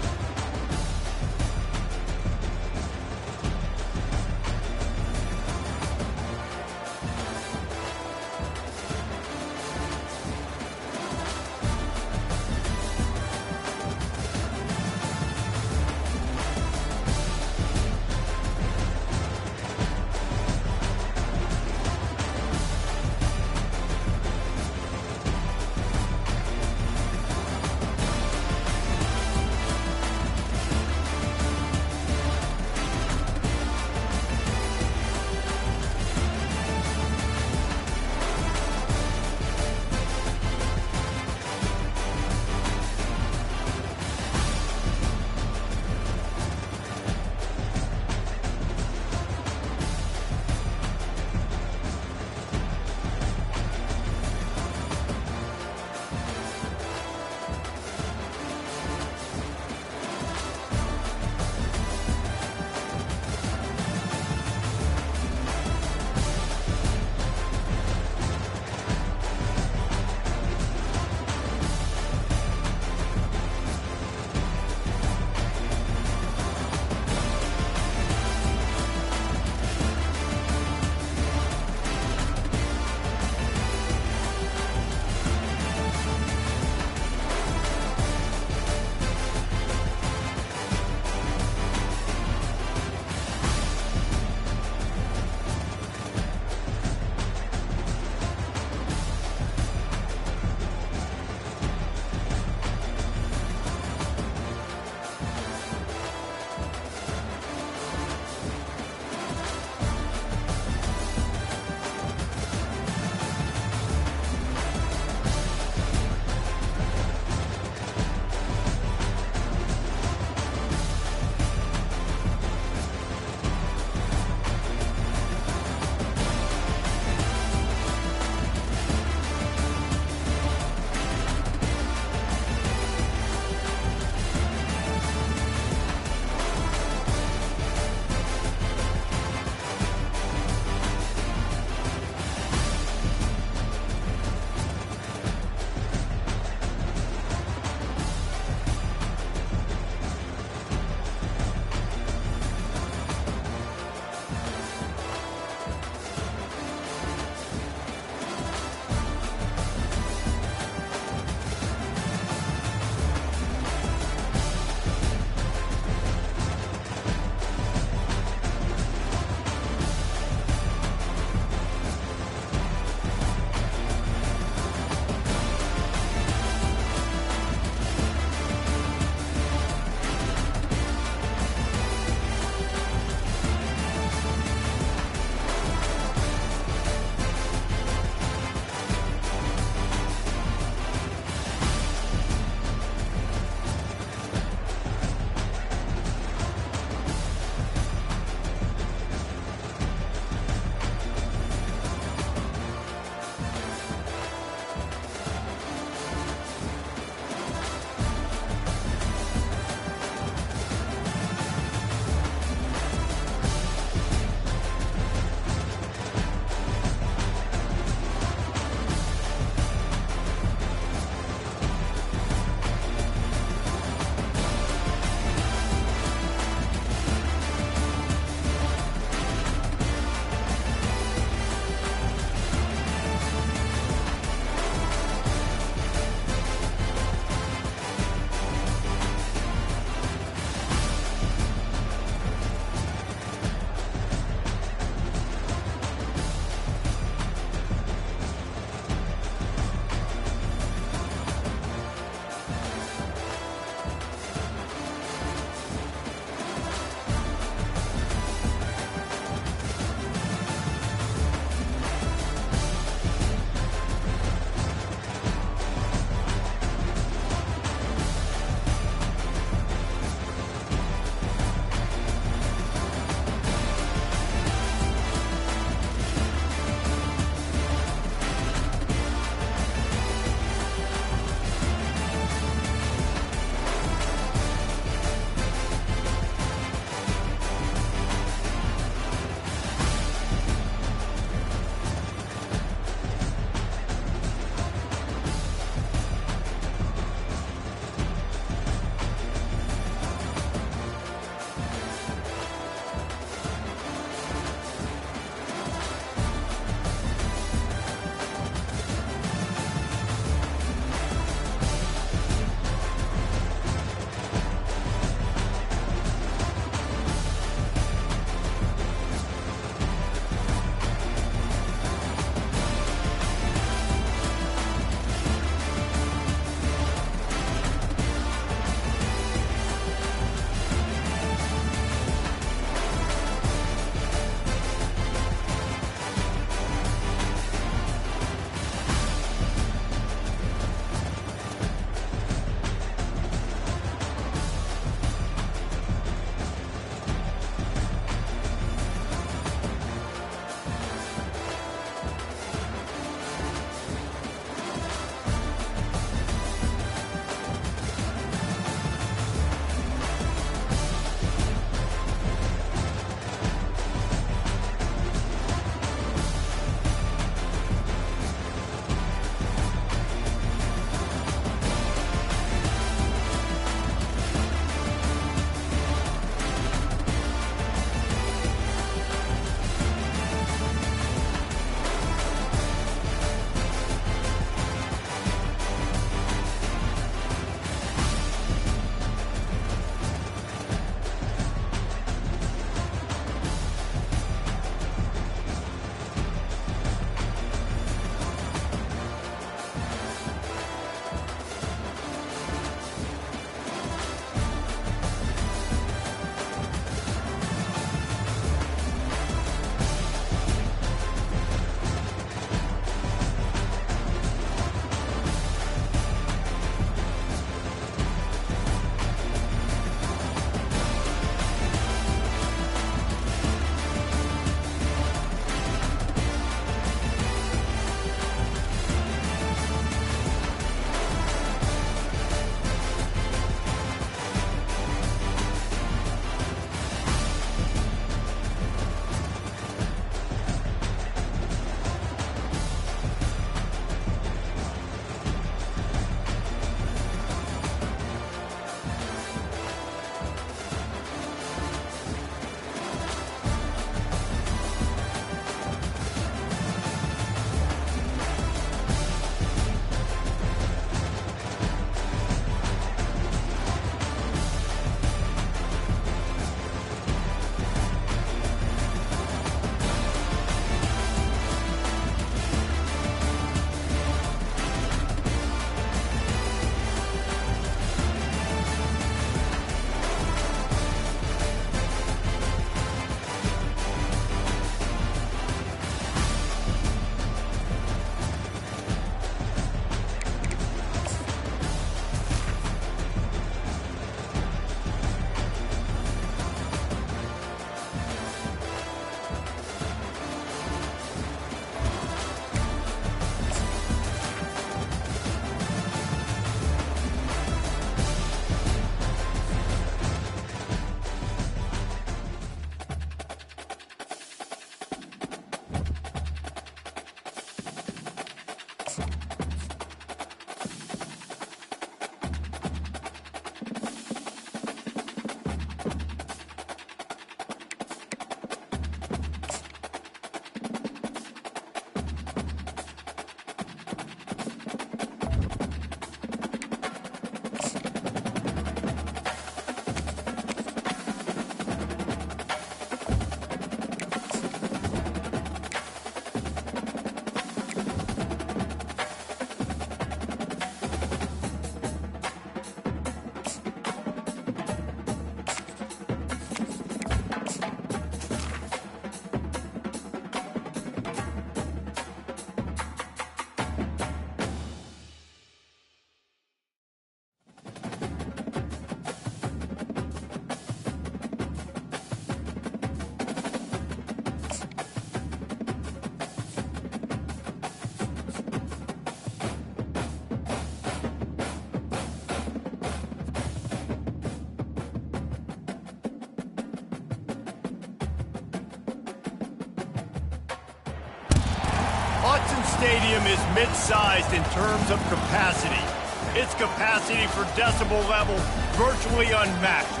stadium is mid-sized in terms of capacity. Its capacity for decibel level virtually unmatched.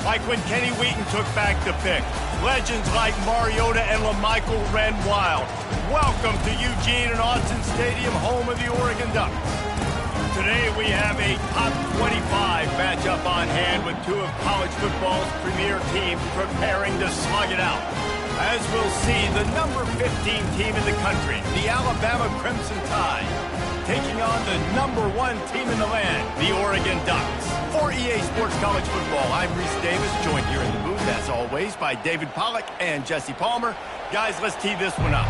Like when Kenny Wheaton took back the pick. Legends like Mariota and LaMichael ran wild. Welcome to Eugene and Autzen Stadium, home of the Oregon Ducks. Today we have a top 25 matchup on hand with two of college football's premier teams preparing to slug it out. As we'll see, the number 15 team in the country, the Alabama Crimson Tide, taking on the number 1 team in the land, the Oregon Ducks. For EA Sports College Football, I'm Reese Davis, joined here in the booth, as always, by David Pollack and Jesse Palmer. Guys, let's tee this one up.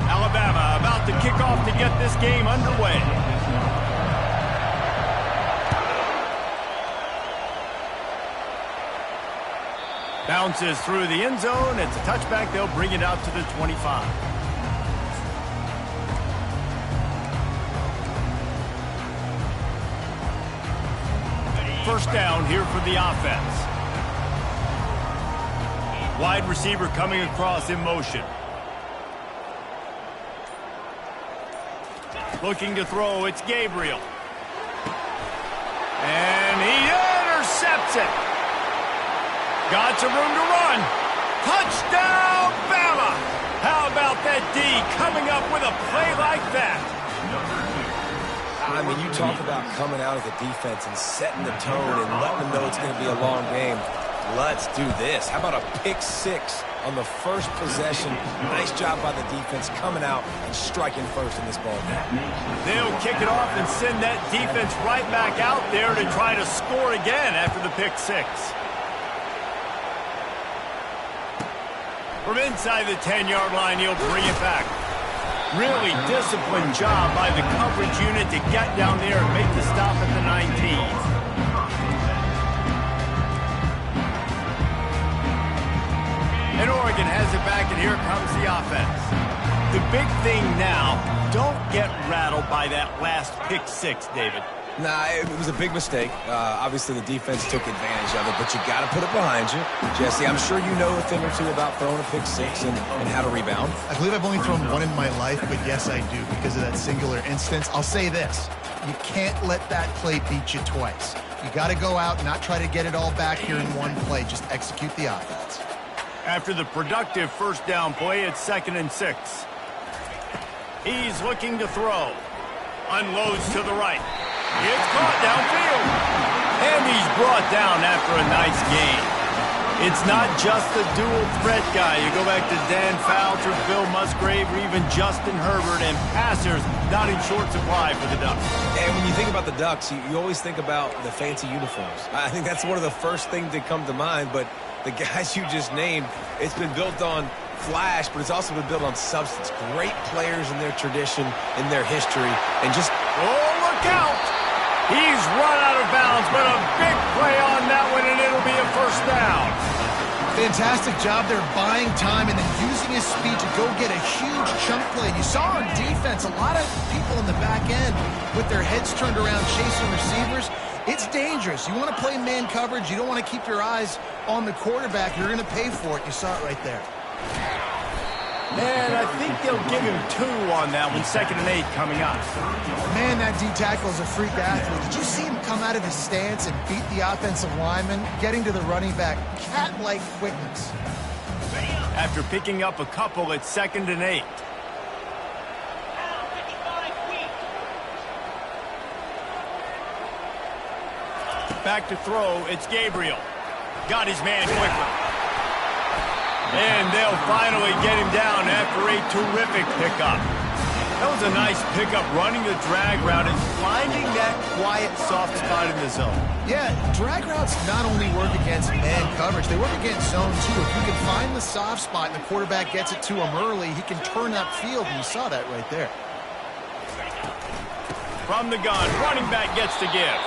Alabama about to kick off to get this game underway. Bounces through the end zone. It's a touchback. They'll bring it out to the 25. First down here for the offense. Wide receiver coming across in motion. Looking to throw. It's Gabriel. And he intercepts it. Got some room to run. Touchdown, Bama! How about that D coming up with a play like that? I mean, you talk about coming out as a defense and setting the tone and letting them know it's going to be a long game. Let's do this. How about a pick six on the first possession? Nice job by the defense coming out and striking first in this ball game. They'll kick it off and send that defense right back out there to try to score again after the pick six. From inside the 10-yard line, he'll bring it back. Really disciplined job by the coverage unit to get down there and make the stop at the 19. And Oregon has it back, and here comes the offense. The big thing now, don't get rattled by that last pick six, David. Nah, it was a big mistake. Obviously, the defense took advantage of it, but you got to put it behind you. Jesse, I'm sure you know a thing or two about throwing a pick six and how to rebound. I believe I've only thrown one in my life, but yes, I do because of that singular instance. I'll say this. You can't let that play beat you twice. You got to go out and not try to get it all back here in one play. Just execute the offense. After the productive first down play, it's 2nd and 6. He's looking to throw. Unloads to the right. It's caught downfield. And he's brought down after a nice gain. It's not just the dual threat guy. You go back to Dan Fouts or Bill Musgrave or even Justin Herbert, and passers not in short supply for the Ducks. And when you think about the Ducks, you always think about the fancy uniforms. I think that's one of the first things that come to mind, but the guys you just named, it's been built on flash, but it's also been built on substance. Great players in their tradition, in their history, and just... Oh, look out! He's run out of bounds, but a big play on that one, and it'll be a first down. Fantastic job there buying time and then using his speed to go get a huge chunk play. And you saw on defense a lot of people in the back end with their heads turned around chasing receivers. It's dangerous. You want to play man coverage. You don't want to keep your eyes on the quarterback. You're going to pay for it. You saw it right there. And I think they'll give him 2 on that one. 2nd and 8 coming up. Man, that D-tackle is a freak athlete. Did you see him come out of his stance and beat the offensive lineman, getting to the running back? Cat-like quickness. After picking up a couple, it's 2nd and 8. Back to throw, it's Gabriel. Got his man quickly. And they'll finally get him down after a terrific pickup. That was a nice pickup, running the drag route and finding that quiet, soft spot in the zone. Yeah, drag routes not only work against man coverage, they work against zone too. If you can find the soft spot and the quarterback gets it to him early, he can turn that field, and you saw that right there. From the gun, running back gets to give.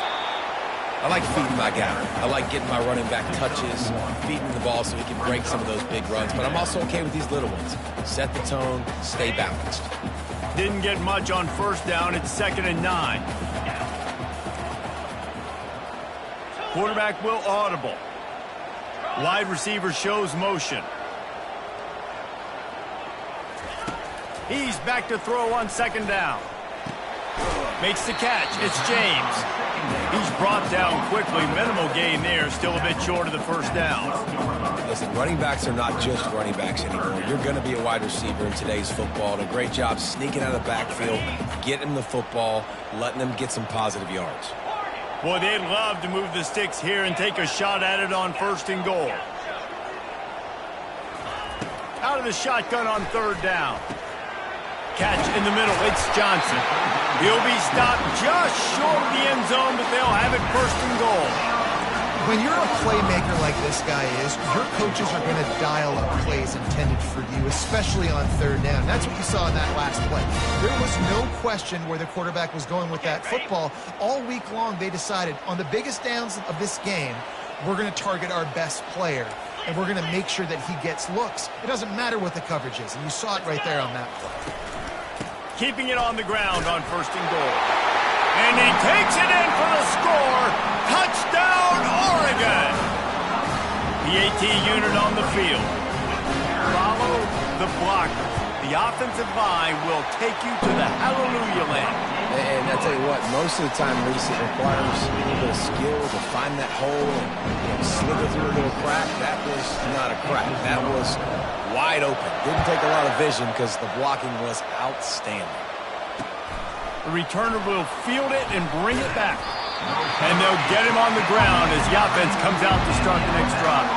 I like feeding my guy. I like getting my running back touches, feeding the ball so he can break some of those big runs. But I'm also okay with these little ones. Set the tone, stay balanced. Didn't get much on first down. It's 2nd and 9. quarterback will audible. Wide receiver shows motion. He's back to throw on second down. Makes the catch. It's James. He's brought down quickly. Minimal gain there. Still a bit short of the first down. Listen, running backs are not just running backs anymore. You're going to be a wide receiver in today's football. And a great job sneaking out of the backfield, getting the football, letting them get some positive yards. Boy, they'd love to move the sticks here and take a shot at it on first and goal. Out of the shotgun on third down. Catch in the middle. It's Johnson. He'll be stopped just short of the end zone, but they'll have it first and goal. When you're a playmaker like this guy is, your coaches are going to dial up plays intended for you, especially on third down. That's what you saw in that last play. There was no question where the quarterback was going with that football. All week long, they decided on the biggest downs of this game, we're going to target our best player, and we're going to make sure that he gets looks. It doesn't matter what the coverage is, and you saw it right there on that play. Keeping it on the ground on first and goal. And he takes it in for the score. Touchdown, Oregon! The AT unit on the field. Follow the blocker. The offensive line will take you to the hallelujah land. And I tell you what, most of the time, Reese, it requires a little bit of skill to find that hole and slither through a little crack. That was not a crack. That was wide open. Didn't take a lot of vision because the blocking was outstanding. The returner will field it and bring it back. And they'll get him on the ground as the offense comes out to start the next drive.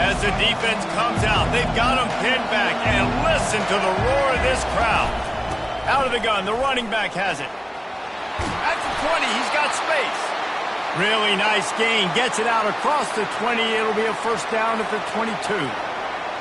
As the defense comes out, they've got him pinned back, and listen to the roar of this crowd. Out of the gun, the running back has it. At the 20, he's got space. Really nice gain. Gets it out across the 20. It'll be a first down at the 22.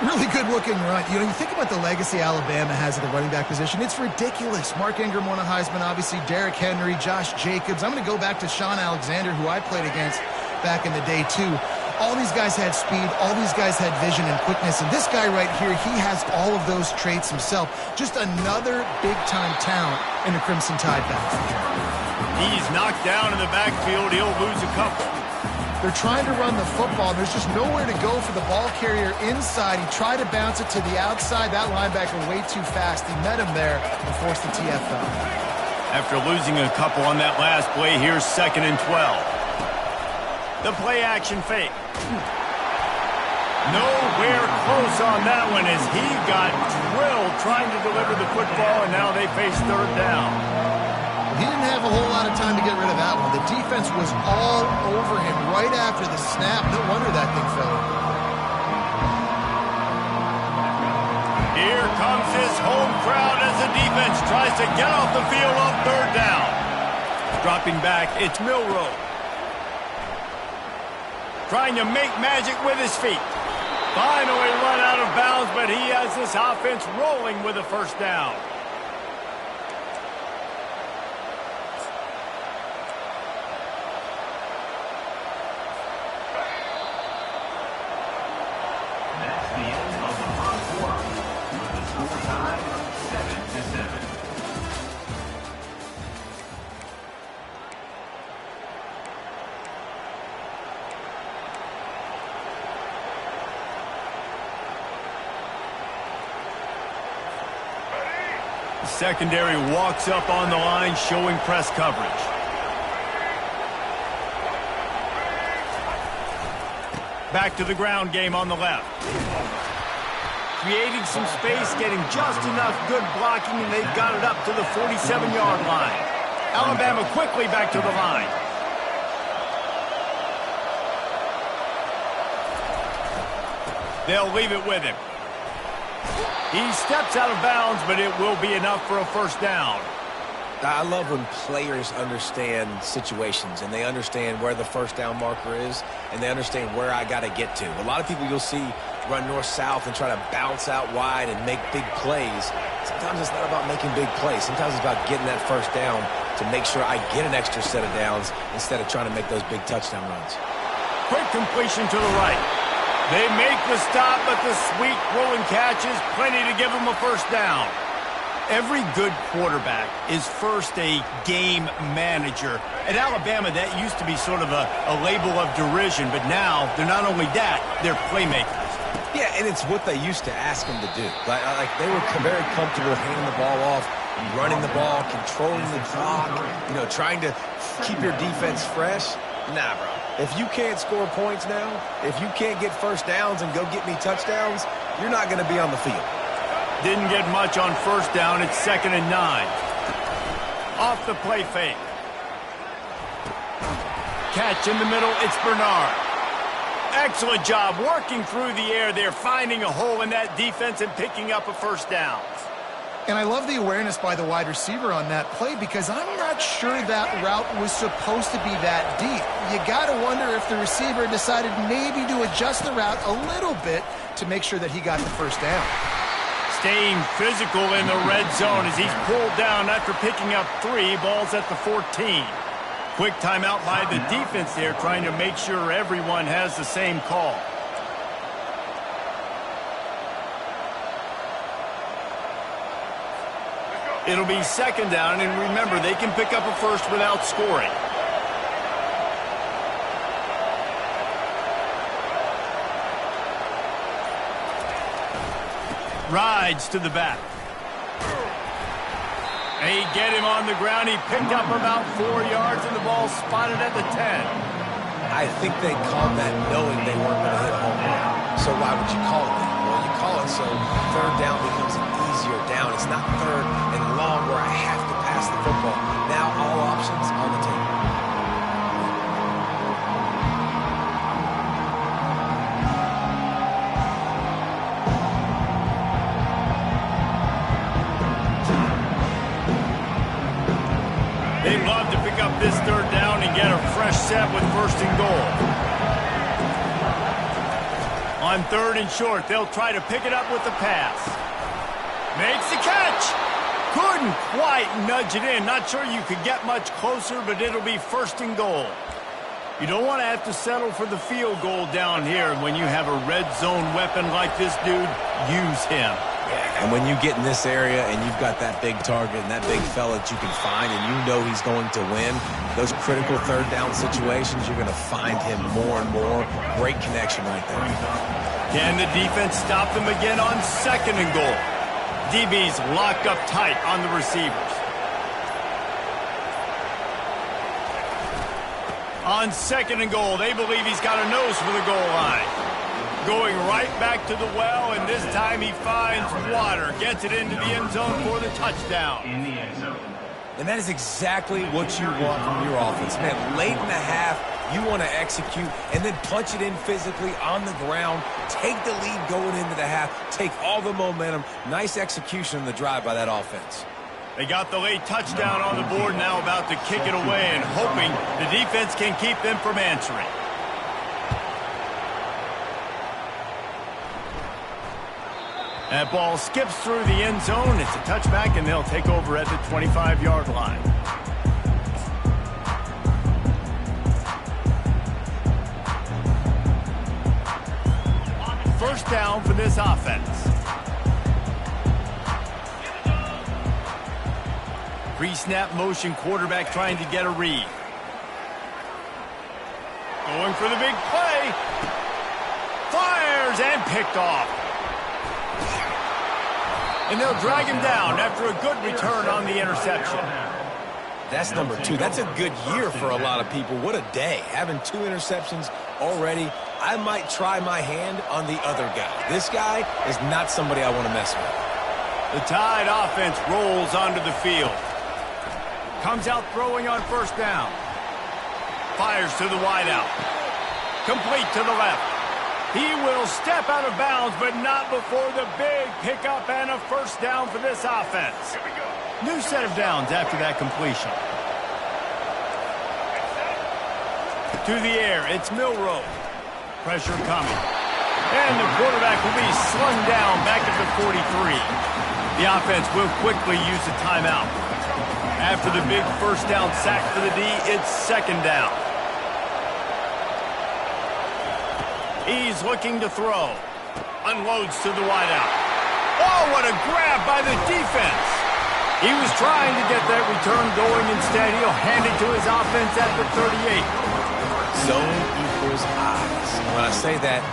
Really good-looking run. You know, you think about the legacy Alabama has at the running back position. It's ridiculous. Mark Ingram won a Heisman, obviously. Derrick Henry, Josh Jacobs. I'm going to go back to Sean Alexander, who I played against back in the day, too. All these guys had speed. All these guys had vision and quickness. And this guy right here, he has all of those traits himself. Just another big-time talent in the Crimson Tide backfield. He's knocked down in the backfield. He'll lose a couple. They're trying to run the football. There's just nowhere to go for the ball carrier inside. He tried to bounce it to the outside. That linebacker way too fast. He met him there and forced the TFL. After losing a couple on that last play, here's 2nd and 12. The play action fake. Nowhere close on that one as he got drilled trying to deliver the football, and now they face third down. He didn't have a whole lot of time to get rid of that one. The defense was all over him right after the snap. No wonder that thing fell. Here comes his home crowd as the defense tries to get off the field on third down. Dropping back, it's Milroe. Trying to make magic with his feet. Finally run out of bounds, but he has this offense rolling with a first down. That's the end of the first quarter. With the score tied 7-7. Secondary walks up on the line, showing press coverage. Back to the ground game on the left. Creating some space, getting just enough good blocking, and they've got it up to the 47-yard line. Alabama quickly back to the line. They'll leave it with him. He steps out of bounds, but it will be enough for a first down. I love when players understand situations and they understand where the first down marker is and they understand where I got to get to. A lot of people you'll see run north-south and try to bounce out wide and make big plays. Sometimes it's not about making big plays. Sometimes it's about getting that first down to make sure I get an extra set of downs instead of trying to make those big touchdown runs. Quick completion to the right. They make the stop, but the sweet throw and catch is plenty to give them a first down. Every good quarterback is first a game manager. At Alabama, that used to be sort of a label of derision, but now they're not only that, they're playmakers. Yeah, and it's what they used to ask them to do. Like they were very comfortable handing the ball off, running the ball, controlling the clock, trying to keep your defense fresh. Nah, bro. If you can't score points now, if you can't get first downs and go get me touchdowns, you're not going to be on the field. Didn't get much on first down. It's 2nd and 9. Off the play fake. Catch in the middle. It's Bernard. Excellent job working through the air there, finding a hole in that defense and picking up a first down. And I love the awareness by the wide receiver on that play because I'm not sure that route was supposed to be that deep. You got to wonder if the receiver decided maybe to adjust the route a little bit to make sure that he got the first down. Staying physical in the red zone as he's pulled down after picking up 3 balls at the 14. Quick timeout by the defense there, trying to make sure everyone has the same call. It'll be 2nd down, and remember, they can pick up a first without scoring. Rides to the back. They get him on the ground. He picked up about 4 yards, and the ball spotted at the 10. I think they called that knowing they weren't going to hit a home run. So why would you call it that? Well, you call it so 3rd down becomes an easier down. It's not 3rd and long where I have to pass the football. Now all options on the table. They'd love to pick up this 3rd down and get a fresh set with 1st and goal. On 3rd and short, they'll try to pick it up with the pass. Makes the catch. Couldn't quite nudge it in. Not sure you could get much closer, but it'll be 1st and goal. You don't want to have to settle for the field goal down here. When you have a red zone weapon like this dude, use him. And when you get in this area and you've got that big target and that big fella that you can find and you know he's going to win, those critical 3rd down situations, you're going to find him more and more. Great connection right there. Can the defense stop them again on 2nd and goal? DB's locked up tight on the receivers. On 2nd and goal, they believe he's got a nose for the goal line. Going right back to the well, and this time he finds water. Gets it into the end zone for the touchdown. In the end zone. And that is exactly what you want from your offense. Man, late in the half, you want to execute and then punch it in physically on the ground. Take the lead going into the half. Take all the momentum. Nice execution on the drive by that offense. They got the late touchdown on the board, now about to kick it away and hoping the defense can keep them from answering. That ball skips through the end zone. It's a touchback, and they'll take over at the 25-yard line. First down for this offense. Pre-snap motion, quarterback trying to get a read. Going for the big play. Fires and picked off. And they'll drag him down after a good return on the interception. That's number 2. That's a good year for a lot of people. What a day. Having 2 interceptions already. I might try my hand on the other guy. This guy is not somebody I want to mess with. The Tide offense rolls onto the field. Comes out throwing on first down. Fires to the wideout. Complete to the left. He will step out of bounds, but not before the big pickup and a first down for this offense. New set of downs after that completion. To the air, it's Milroe. Pressure coming. And the quarterback will be slung down back at the 43. The offense will quickly use a timeout. After the big first down sack for the D, it's 2nd down. He's looking to throw. Unloads to the wideout. Oh, what a grab by the defense. He was trying to get that return going. Instead, he'll hand it to his offense at the 38. Zone equals eyes. When I say that,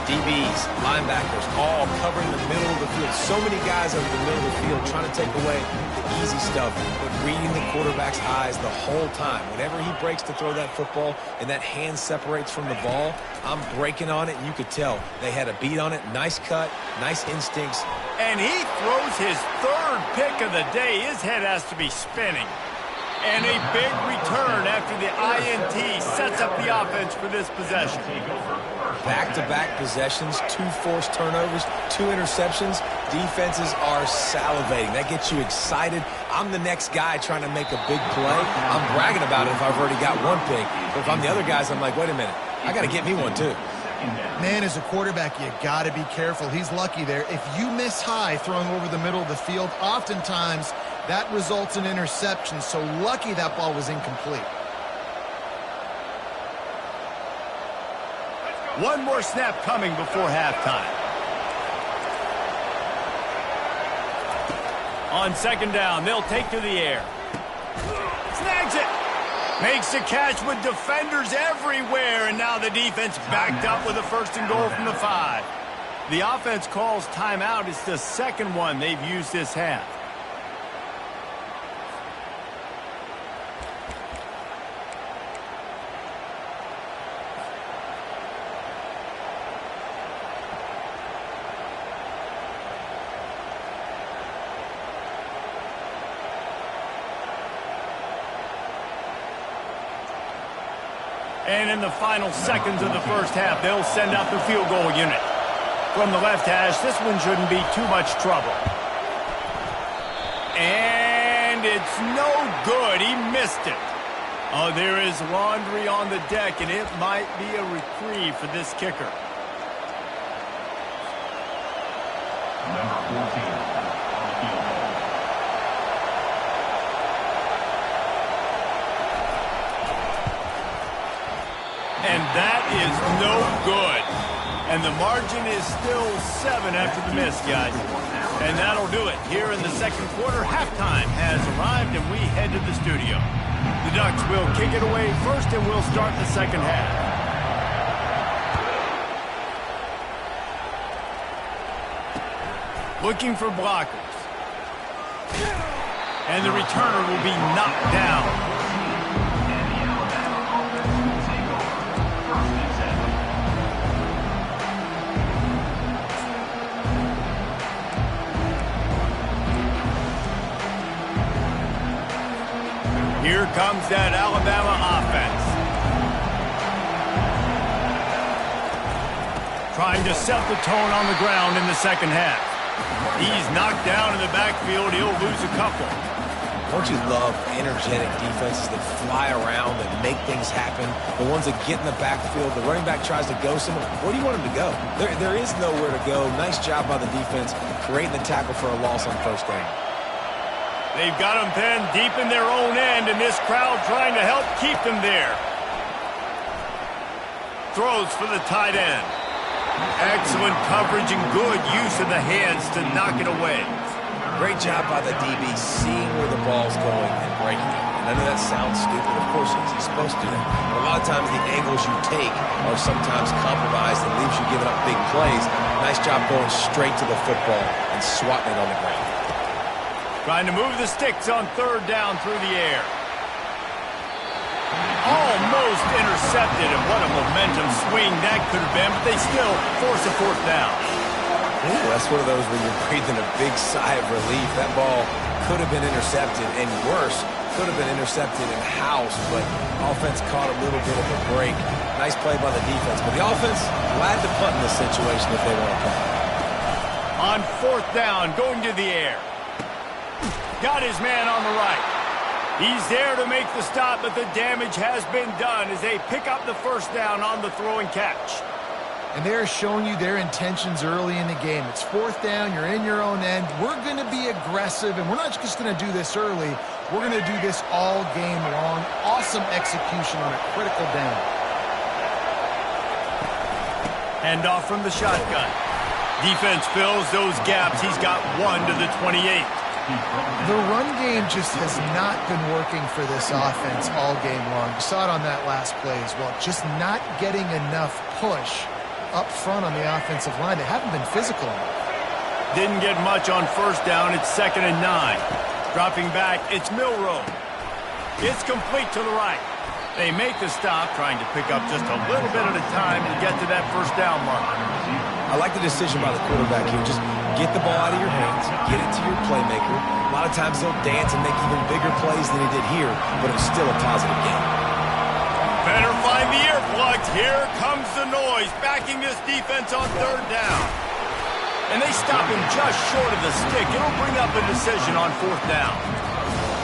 DBs, linebackers, all covering the middle of the field. So many guys over the middle of the field trying to take away the easy stuff, but reading the quarterback's eyes the whole time. Whenever he breaks to throw that football and that hand separates from the ball, I'm breaking on it, and you could tell they had a beat on it. Nice cut, nice instincts. And he throws his third pick of the day. His head has to be spinning. And a big return after the INT sets up the offense for this possession. Back-to-back possessions, 2 forced turnovers, 2 interceptions. Defenses are salivating. That gets you excited. I'm the next guy trying to make a big play. I'm bragging about it if I've already got 1 pick. But if I'm the other guys, I'm like, wait a minute. I got to get me one, too. Man, as a quarterback, you got to be careful. He's lucky there. If you miss high throwing over the middle of the field, oftentimes that results in interceptions. So lucky that ball was incomplete. One more snap coming before halftime. On second down, they'll take to the air. Snags it. Makes the catch with defenders everywhere, and now the defense backed up with a 1st and goal from the 5. The offense calls timeout. It's the second one they've used this half. And in the final seconds of the first half, they'll send out the field goal unit. From the left hash, this one shouldn't be too much trouble. And it's no good. He missed it. Oh, there is laundry on the deck, and it might be a reprieve for this kicker. Number 14. And that is no good. And the margin is still 7 after the miss, guys. And that'll do it. Here in the second quarter, halftime has arrived, and we head to the studio. The Ducks will kick it away first, and we'll start the second half. Looking for blockers. And the returner will be knocked down. Here comes that Alabama offense. Trying to set the tone on the ground in the second half. He's knocked down in the backfield. He'll lose a couple. Don't you love energetic defenses that fly around and make things happen? The ones that get in the backfield, the running back tries to go somewhere. Where do you want him to go? There is nowhere to go. Nice job by the defense creating the tackle for a loss on first down. They've got them pinned deep in their own end, and this crowd trying to help keep them there. Throws for the tight end. Excellent coverage and good use of the hands to knock it away. Great job by the DB seeing where the ball's going and breaking it. And I know that sounds stupid. Of course it is. He's supposed to do that. But a lot of times the angles you take are sometimes compromised and leaves you giving up big plays. Nice job going straight to the football and swatting it on the ground. Trying to move the sticks on third down through the air. Almost intercepted, and what a momentum swing that could have been, but they still force a 4th down. Ooh, that's one of those where you're breathing a big sigh of relief. That ball could have been intercepted, and worse, could have been intercepted in house, but offense caught a little bit of a break. Nice play by the defense, but the offense glad to punt in this situation if they want to punt. On 4th down, going to the air. Got his man on the right. He's there to make the stop, but the damage has been done as they pick up the 1st down on the throw and catch. And they're showing you their intentions early in the game. It's 4th down. You're in your own end. We're going to be aggressive, and we're not just going to do this early. We're going to do this all game long. Awesome execution on a critical down. Hand off from the shotgun. Defense fills those gaps. He's got 1 to the 28. The run game just has not been working for this offense all game long. You saw it on that last play as well. Just not getting enough push up front on the offensive line. They haven't been physical enough. Didn't get much on first down. It's 2nd and 9. Dropping back, it's Milroe. It's complete to the right. They make the stop, trying to pick up just a little bit at a time to get to that first down marker. I like the decision by the quarterback here. Just get the ball out of your hands, get it to your playmaker. A lot of times he'll dance and make even bigger plays than he did here, but it's still a positive game. Better find the earplugs. Here comes the noise, backing this defense on 3rd down. And they stop him just short of the stick. It'll bring up a decision on 4th down.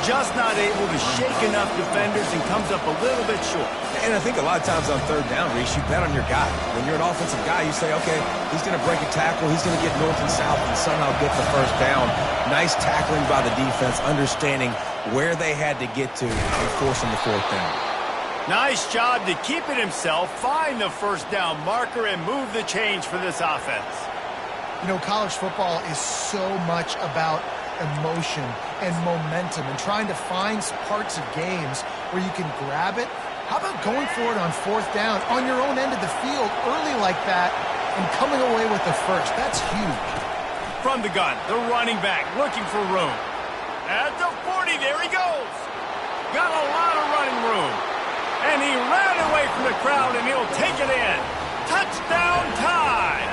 Just not able to shake enough defenders and comes up a little bit short. And I think a lot of times on 3rd down, Reese, you bet on your guy. When you're an offensive guy, you say, okay, he's going to break a tackle, he's going to get north and south and somehow get the first down. Nice tackling by the defense, understanding where they had to get to and forcing the 4th down. Nice job to keep it himself, find the first down marker, and move the change for this offense. You know, college football is so much about emotion and momentum and trying to find parts of games where you can grab it. How about going for it on 4th down on your own end of the field early like that and coming away with the first? That's huge. From the gun, the running back looking for room. At the 40, there he goes. Got a lot of running room. And he ran away from the crowd, and he'll take it in. Touchdown time!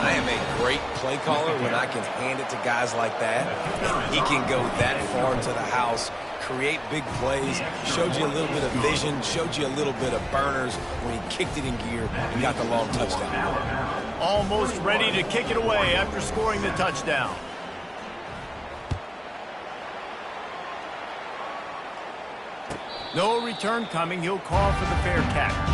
I am a great play caller when I can hand it to guys like that. He can go that far into the house, create big plays, showed you a little bit of vision, showed you a little bit of burners when he kicked it in gear and got the long touchdown. Almost ready to kick it away after scoring the touchdown. No return coming. He'll call for the fair catch.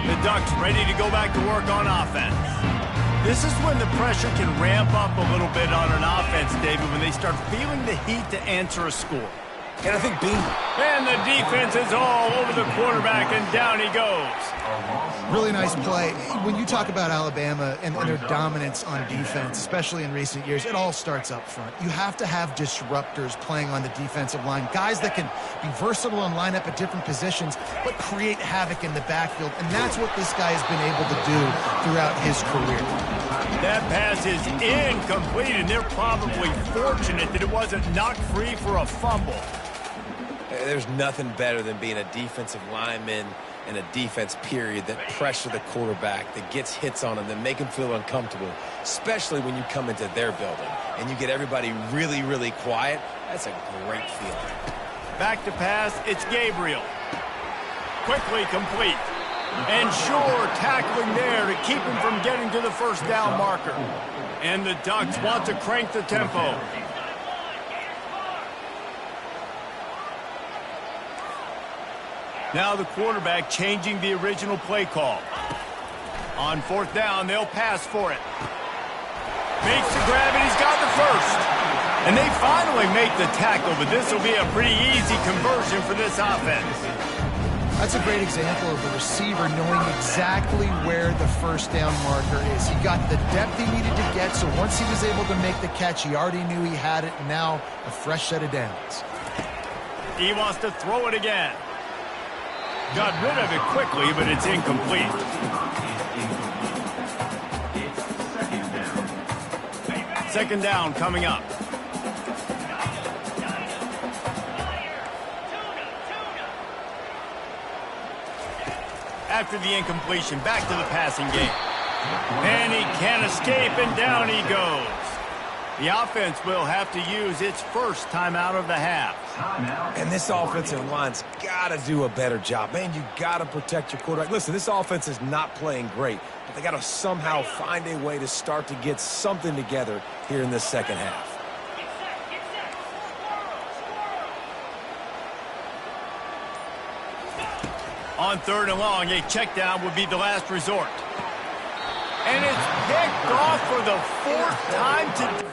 The Ducks ready to go back to work on offense. This is when the pressure can ramp up a little bit on an offense, David, when they start feeling the heat to answer a score. And I think And the defense is all over the quarterback, and down he goes. Really nice play. When you talk about Alabama and their dominance on defense, especially in recent years, it all starts up front. You have to have disruptors playing on the defensive line, guys that can be versatile and line up at different positions, but create havoc in the backfield, and that's what this guy has been able to do throughout his career. That pass is incomplete, and they're probably fortunate that it wasn't knocked free for a fumble. There's nothing better than being a defensive lineman and a defense period that pressure the quarterback, that gets hits on him, that make him feel uncomfortable, especially when you come into their building and you get everybody really, really quiet. That's a great feeling. Back to pass, it's Gabriel. Quickly complete. And sure, tackling there to keep him from getting to the first down marker. And the Ducks want to crank the tempo. Now the quarterback changing the original play call. On 4th down, they'll pass for it. Makes the grab, and he's got the first. And they finally make the tackle, but this will be a pretty easy conversion for this offense. That's a great example of the receiver knowing exactly where the first down marker is. He got the depth he needed to get, so once he was able to make the catch, he already knew he had it, and now a fresh set of downs. He wants to throw it again. Got rid of it quickly, but it's incomplete. Second down coming up. After the incompletion, back to the passing game. And he can't escape, and down he goes. The offense will have to use its first timeout of the half. And this offensive line's got to do a better job. Man, you got to protect your quarterback. Listen, this offense is not playing great, but they got to somehow find a way to start to get something together here in the second half. On 3rd and long, a check down would be the last resort. And it's picked off for the 4th time today.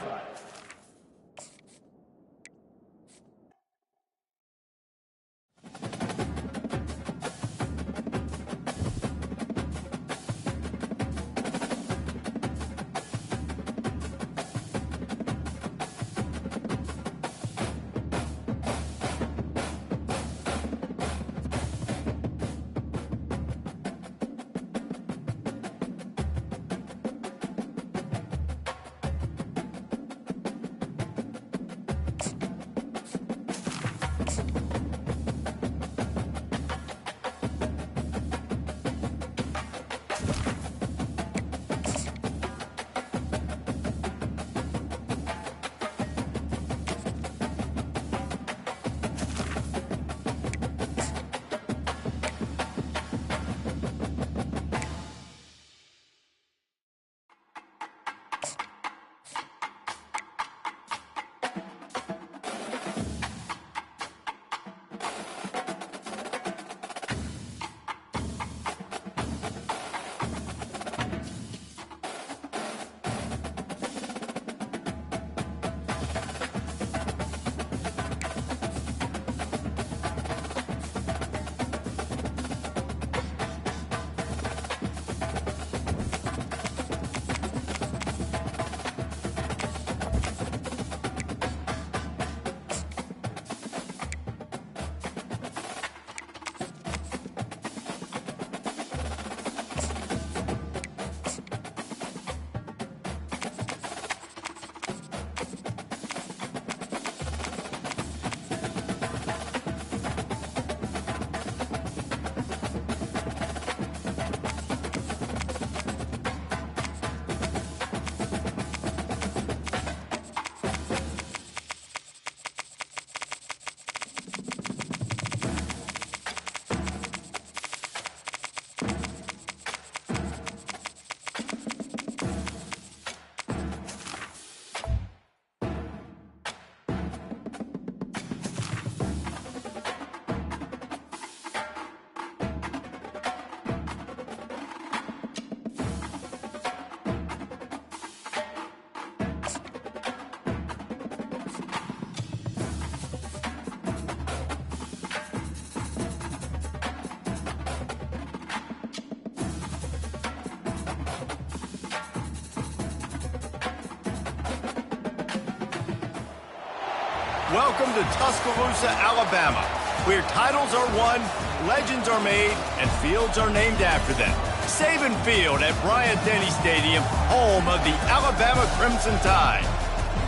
Welcome to Tuscaloosa, Alabama, where titles are won, legends are made, and fields are named after them. Saban Field at Bryant-Denny Stadium, home of the Alabama Crimson Tide.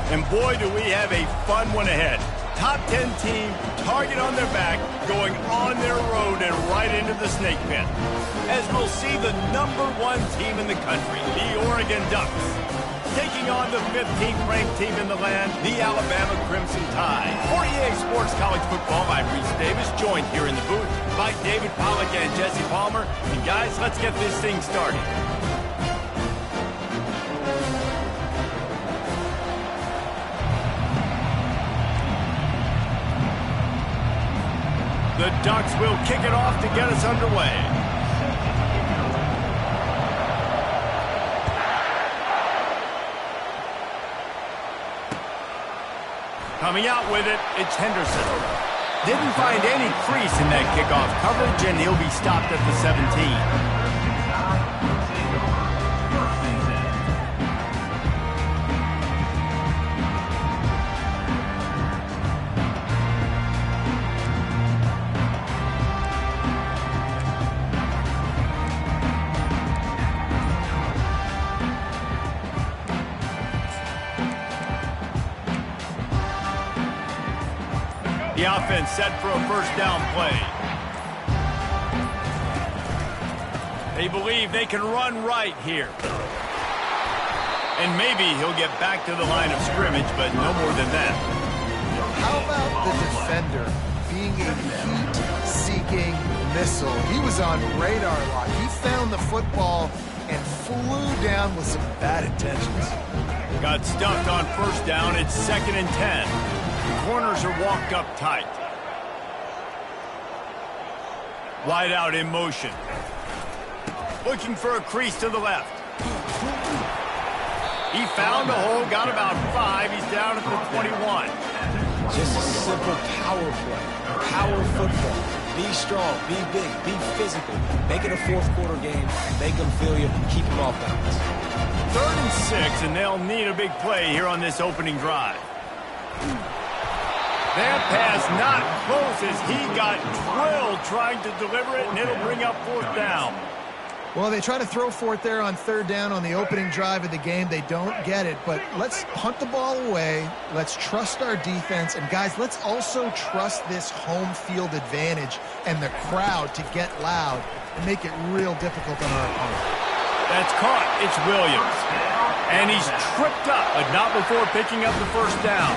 And boy, do we have a fun one ahead. Top 10 team, target on their back, going on their road and right into the snake pit. As we'll see the #1 team in the country, the Oregon Ducks, taking on the 15th ranked team in the land, the Alabama Crimson Tide. For EA Sports College Football, I'm Reese Davis, joined here in the booth by David Pollack and Jesse Palmer. And guys, let's get this thing started. The Ducks will kick it off to get us underway. Coming out with it, it's Henderson. Didn't find any crease in that kickoff coverage, and he'll be stopped at the 17. The offense set for a first down play. They believe they can run right here. And maybe he'll get back to the line of scrimmage, but no more than that. How about the defender being a heat-seeking missile? He was on radar lock. He found the football and flew down with some bad intentions. Got stuffed on first down. It's 2nd and 10. Corners are walked up tight. Wide out in motion. Looking for a crease to the left. He found a hole, got about 5. He's down at the 21. Just a simple power play. Power football. Be strong, be big, be physical. Make it a fourth-quarter game. Make them feel you. Keep them off balance. 3rd and 6, and they'll need a big play here on this opening drive. That pass not close as he got drilled trying to deliver it, and it'll bring up 4th down. Well, they try to throw for it there on 3rd down on the opening drive of the game. They don't get it, but let's punt the ball away. Let's trust our defense. And, guys, let's also trust this home field advantage and the crowd to get loud and make it real difficult on our opponent. That's caught. It's Williams. And he's tripped up, but not before picking up the first down.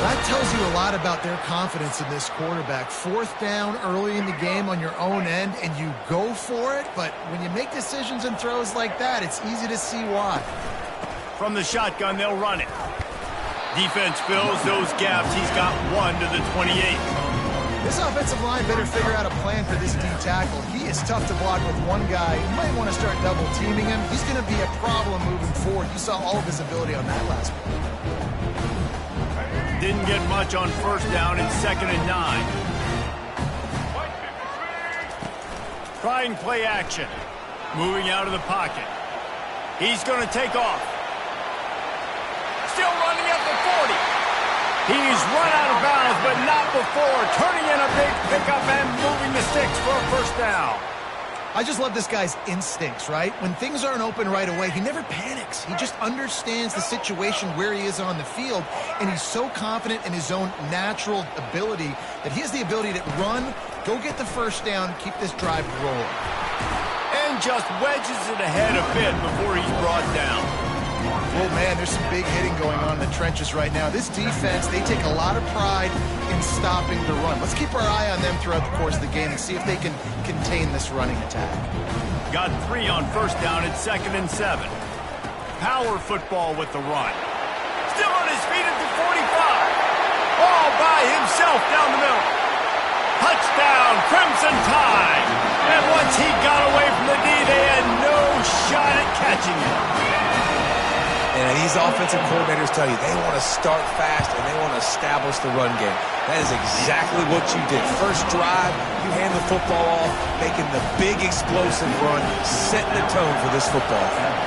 That tells you a lot about their confidence in this quarterback. 4th down early in the game on your own end, and you go for it. But when you make decisions and throws like that, it's easy to see why. From the shotgun, they'll run it. Defense fills those gaps. He's got 1 to the 28. This offensive line better figure out a plan for this D tackle. He is tough to block with one guy. You might want to start double teaming him. He's going to be a problem moving forward. You saw all of his ability on that last one. Didn't get much on first down. It's 2nd and 9. Trying play action. Moving out of the pocket. He's going to take off. Still running at the 40. He's run out of bounds, but not before. Turning in a big pickup and moving the sticks for a first down. I just love this guy's instincts, right? When things aren't open right away, he never panics. He just understands the situation where he is on the field, and he's so confident in his own natural ability that he has the ability to run, go get the first down, keep this drive rolling. And just wedges it ahead a bit before he's brought down. Oh, man, there's some big hitting going on in the trenches right now. This defense, they take a lot of pride in stopping the run. Let's keep our eye on them throughout the course of the game and see if they can contain this running attack. Got 3 on first down at 2nd and 7. Power football with the run. Still on his feet at the 45. All by himself down the middle. Touchdown, Crimson Tide. And once he got away from the D, they had no shot at catching him. And these offensive coordinators tell you they want to start fast and they want to establish the run game. That is exactly what you did. First drive, you hand the football off, making the big explosive run, setting the tone for this football game.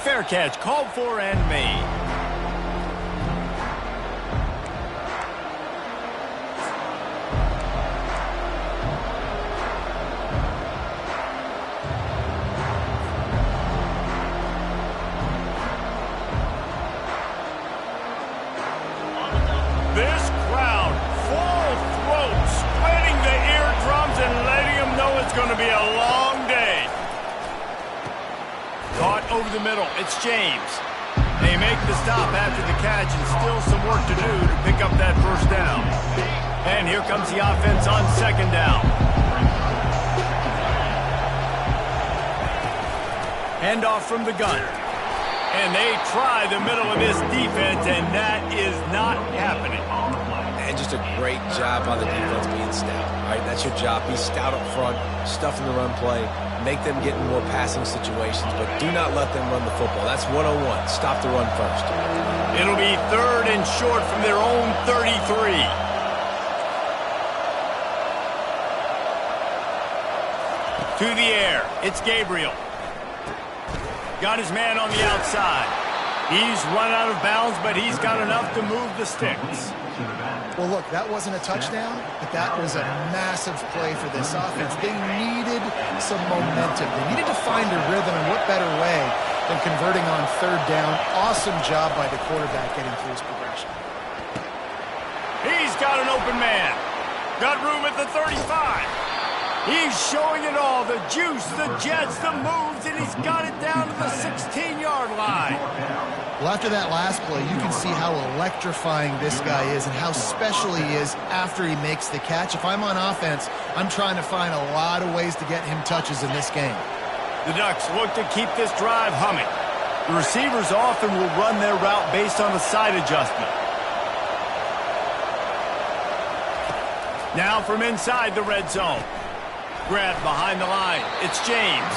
fair catch, called for and made. This crowd, full throat, splitting the eardrums and letting them know it's going to be a long day. Caught over the middle. It's James. They make the stop after the catch and still some work to do to pick up that first down. And here comes the offense on second down. Handoff from the gun. And they try the middle of this defense, and that is not happening. And just a great job by the defense being stout. All right, that's your job. Be stout up front, stuff in the run play, make them get in more passing situations, but do not let them run the football. That's 101. Stop the run first. It'll be third and short from their own 33. To the air. It's Gabriel. Got his man on the outside. He's run out of bounds, but he's got enough to move the sticks. Well, look, that wasn't a touchdown, but that was a massive play for this offense. They needed some momentum. They needed to find a rhythm, and what better way than converting on third down. Awesome job by the quarterback getting through his progression. He's got an open man. Got room at the 35. He's showing it all, the juice, the jets, the moves, and he's got it down to the 16-yard line. Well, after that last play, you can see how electrifying this guy is and how special he is after he makes the catch. If I'm on offense, I'm trying to find a lot of ways to get him touches in this game. The Ducks look to keep this drive humming. The receivers often will run their route based on a side adjustment. Now from inside the red zone. Grab behind the line. It's James.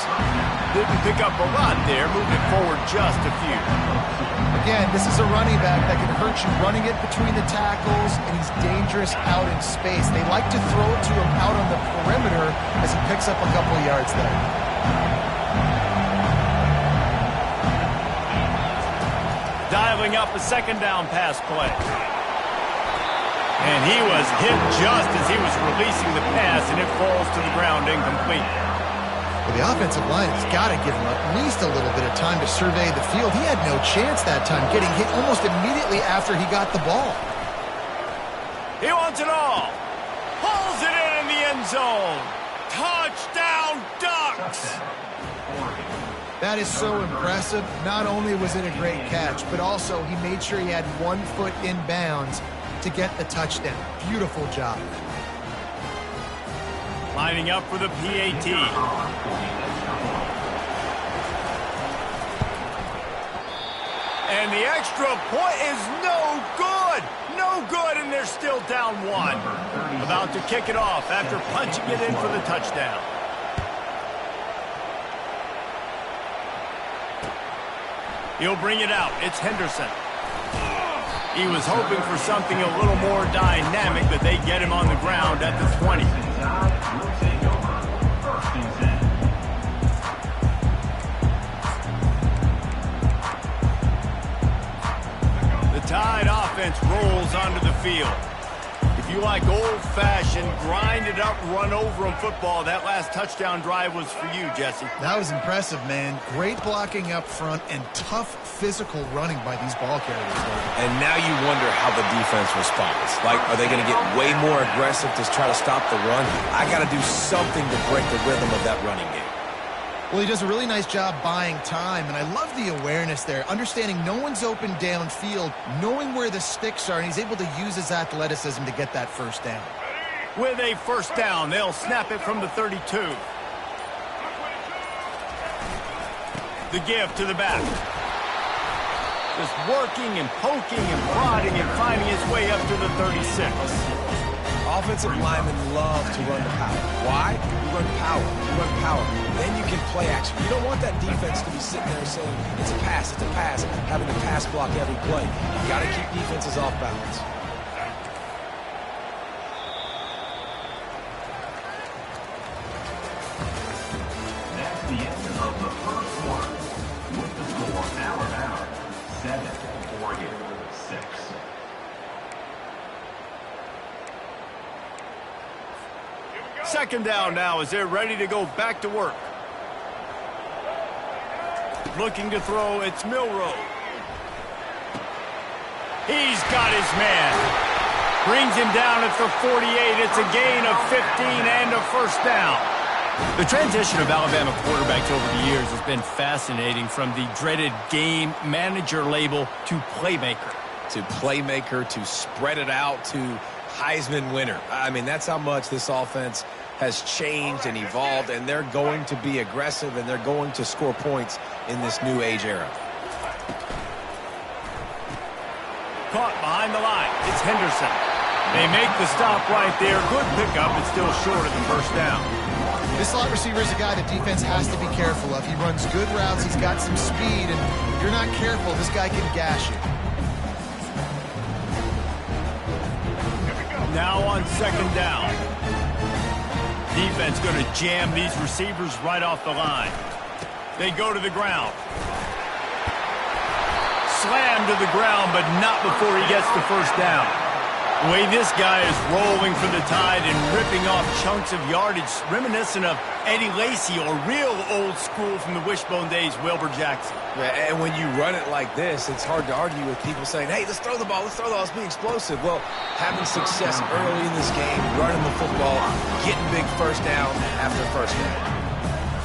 Didn't pick up a lot there, moving forward just a few. Again, this is a running back that can hurt you running it between the tackles, and he's dangerous out in space. They like to throw it to him out on the perimeter as he picks up a couple of yards there. Dialing up a second down pass play. And he was hit just as he was releasing the pass, and it falls to the ground incomplete. Well, the offensive line has got to give him at least a little bit of time to survey the field. He had no chance that time, getting hit almost immediately after he got the ball. He wants it all. Pulls it in the end zone. Touchdown, Ducks! That is so impressive. Not only was it a great catch, but also he made sure he had 1 foot in bounds to get the touchdown. Beautiful job. Lining up for the PAT. And the extra point is no good. No good, and they're still down 1. About to kick it off after punching it in for the touchdown. He'll bring it out. It's Henderson. He was hoping for something a little more dynamic, but they get him on the ground at the 20. The Tide offense rolls onto the field. If you like old-fashioned, grind-it-up, run-over-'em football, that last touchdown drive was for you, Jesse. That was impressive, man. Great blocking up front and tough physical running by these ball carriers. And now you wonder how the defense responds. Like, are they going to get way more aggressive to try to stop the run? I got to do something to break the rhythm of that running game. Well, he does a really nice job buying time, and I love the awareness there, understanding no one's open downfield, knowing where the sticks are, and he's able to use his athleticism to get that first down. With a first down, they'll snap it from the 32. The give to the back. Just working and poking and prodding and finding his way up to the 36. Offensive linemen love to run the power. Why? You run power. You run power. Then you can play action. You don't want that defense to be sitting there saying, it's a pass, having to pass block every play. You got to keep defenses off balance. That's the end of the first quarter. With the score, Alabama 7, Oregon 6. Second down now as they're ready to go back to work. Looking to throw, it's Milroe. He's got his man. Brings him down at the 48. It's a gain of 15 and a first down. The transition of Alabama quarterbacks over the years has been fascinating, from the dreaded game manager label to playmaker. To playmaker, to spread it out, to Heisman winner. I mean, that's how much this offense has changed and evolved, and they're going to be aggressive, and they're going to score points in this new age era. Caught behind the line. It's Henderson. They make the stop right there. Good pickup. It's still short of the first down. This slot receiver is a guy the defense has to be careful of. He runs good routes. He's got some speed, and if you're not careful, this guy can gash you. Now on second down. Defense going to jam these receivers right off the line. They go to the ground. Slam to the ground, but not before he gets the first down. The way this guy is rolling for the Tide and ripping off chunks of yardage, reminiscent of Eddie Lacy or real old school from the wishbone days, Wilbur Jackson. Yeah, and when you run it like this, it's hard to argue with people saying, hey, let's throw the ball, let's be explosive. Well, having success early in this game, running the football, getting big first down after first down.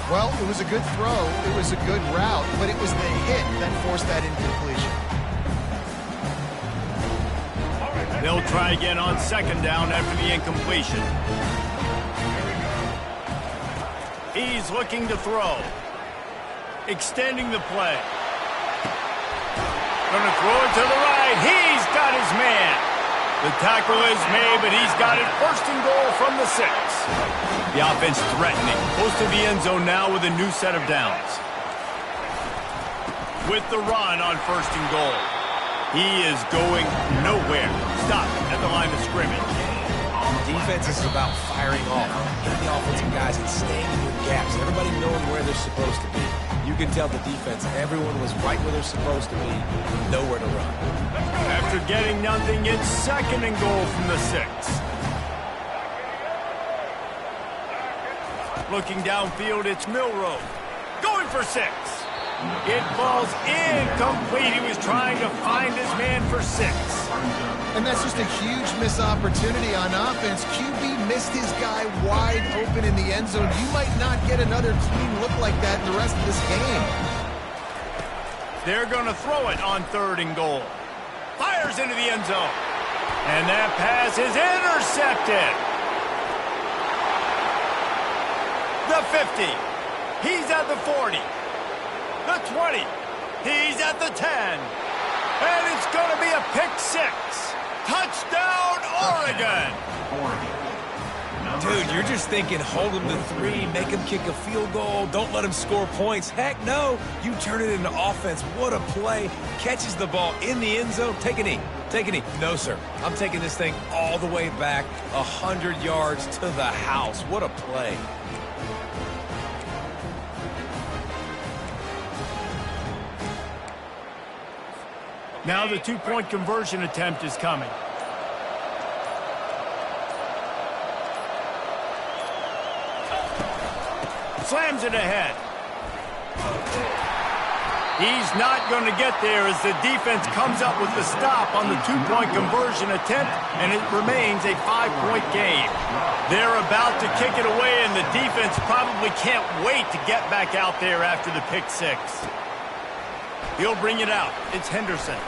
Well, it was a good throw, it was a good route, but it was the hit that forced that incompletion. They'll try again on second down after the incompletion. He's looking to throw. Extending the play. Gonna throw it to the right. He's got his man. The tackle is made, but he's got it first and goal from the 6. The offense threatening. Close to the end zone now with a new set of downs. With the run on first and goal. He is going nowhere. Stop at the line of scrimmage. Defense is about firing off. Getting the offensive guys and staying in your gaps. Everybody knowing where they're supposed to be. You can tell the defense, everyone was right where they're supposed to be. Nowhere to run. After getting nothing, it's second and goal from the 6. Looking downfield, it's Milroe. Going for 6. It falls incomplete. He was trying to find his man for 6. And that's just a huge missed opportunity on offense. QB missed his guy wide open in the end zone. You might not get another clean look like that in the rest of this game. They're going to throw it on third and goal. Fires into the end zone. And that pass is intercepted. The 50. He's at the 40. The 20. He's at the 10. And it's going to be a pick 6. Touchdown, Oregon. Dude, you're just thinking hold him to 3, make him kick a field goal, don't let him score points. Heck no, you turn it into offense. What a play. Catches the ball in the end zone. Take a knee. Take a knee. No, sir. I'm taking this thing all the way back 100 yards to the house. What a play. Now the two-point conversion attempt is coming. Slams it ahead. He's not going to get there as the defense comes up with the stop on the two-point conversion attempt, and it remains a 5-point game. They're about to kick it away, and the defense probably can't wait to get back out there after the pick 6. He'll bring it out. It's Henderson.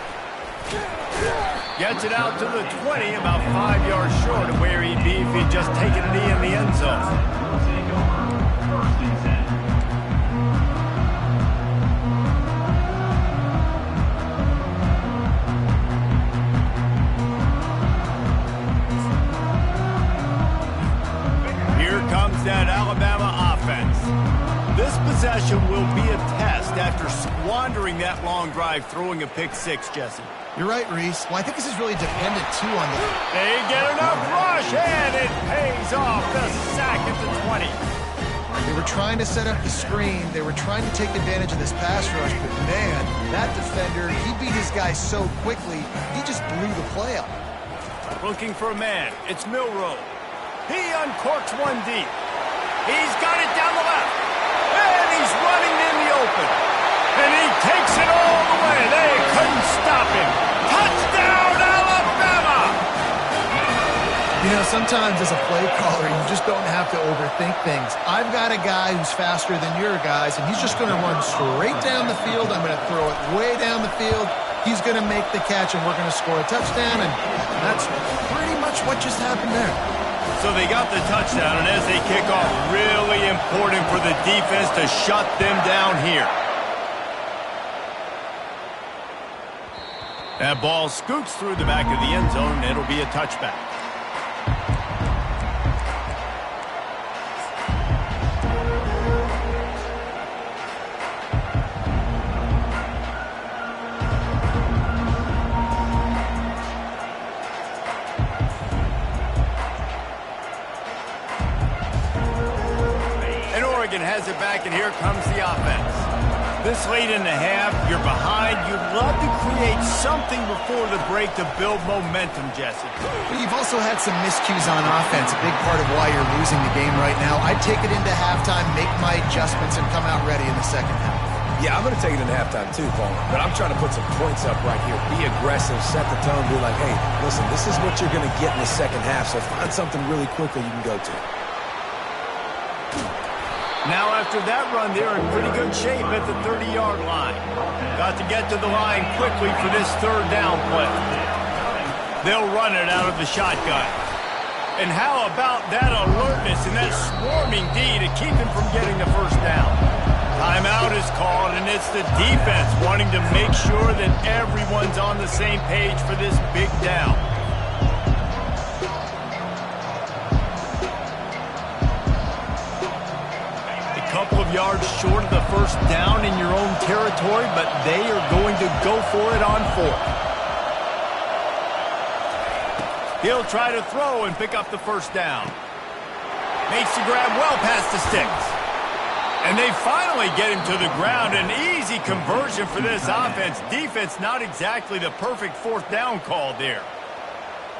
Gets it out to the 20, about 5 yards short of where he'd be if he'd just taken a knee in the end zone. First and 10. Here comes that Alabama offense. This possession will be a test after squandering that long drive throwing a pick 6, Jesse. You're right, Reese. Well, I think this is really dependent, too, on the... They get enough rush, and it pays off. The sack at the 20. They were trying to set up the screen. They were trying to take advantage of this pass rush, but man, that defender, he beat his guy so quickly, he just blew the play up. Looking for a man. It's Milroe. He uncorks one deep. He's got it down the left. And he's running in the open. And he takes it all the way. They couldn't stop him. Touchdown, Alabama! You know, sometimes as a play caller, you just don't have to overthink things. I've got a guy who's faster than your guys, and he's just going to run straight down the field. I'm going to throw it way down the field. He's going to make the catch, and we're going to score a touchdown, and that's pretty much what just happened there. So they got the touchdown, and as they kick off, really important for the defense to shut them down here. That ball scoots through the back of the end zone, and it'll be a touchback. Has it back, and here comes the offense. This late in the half, you're behind. You'd love to create something before the break to build momentum, Jesse. But you've also had some miscues on offense, a big part of why you're losing the game right now. I'd take it into halftime, make my adjustments, and come out ready in the second half. Yeah, I'm going to take it into halftime too, Paul. But I'm trying to put some points up right here. Be aggressive, set the tone, be like, hey, listen, this is what you're going to get in the second half, so find something really quickly you can go to. Now after that run, they're in pretty good shape at the 30-yard line. Got to get to the line quickly for this third down play. They'll run it out of the shotgun. And how about that alertness and that swarming D to keep him from getting the first down? Timeout is called, and it's the defense wanting to make sure that everyone's on the same page for this big down. Couple of yards short of the first down in your own territory, but they are going to go for it on fourth. He'll try to throw and pick up the first down. Makes the grab well past the sticks. And they finally get him to the ground. An easy conversion for this offense. Defense not exactly the perfect fourth down call there.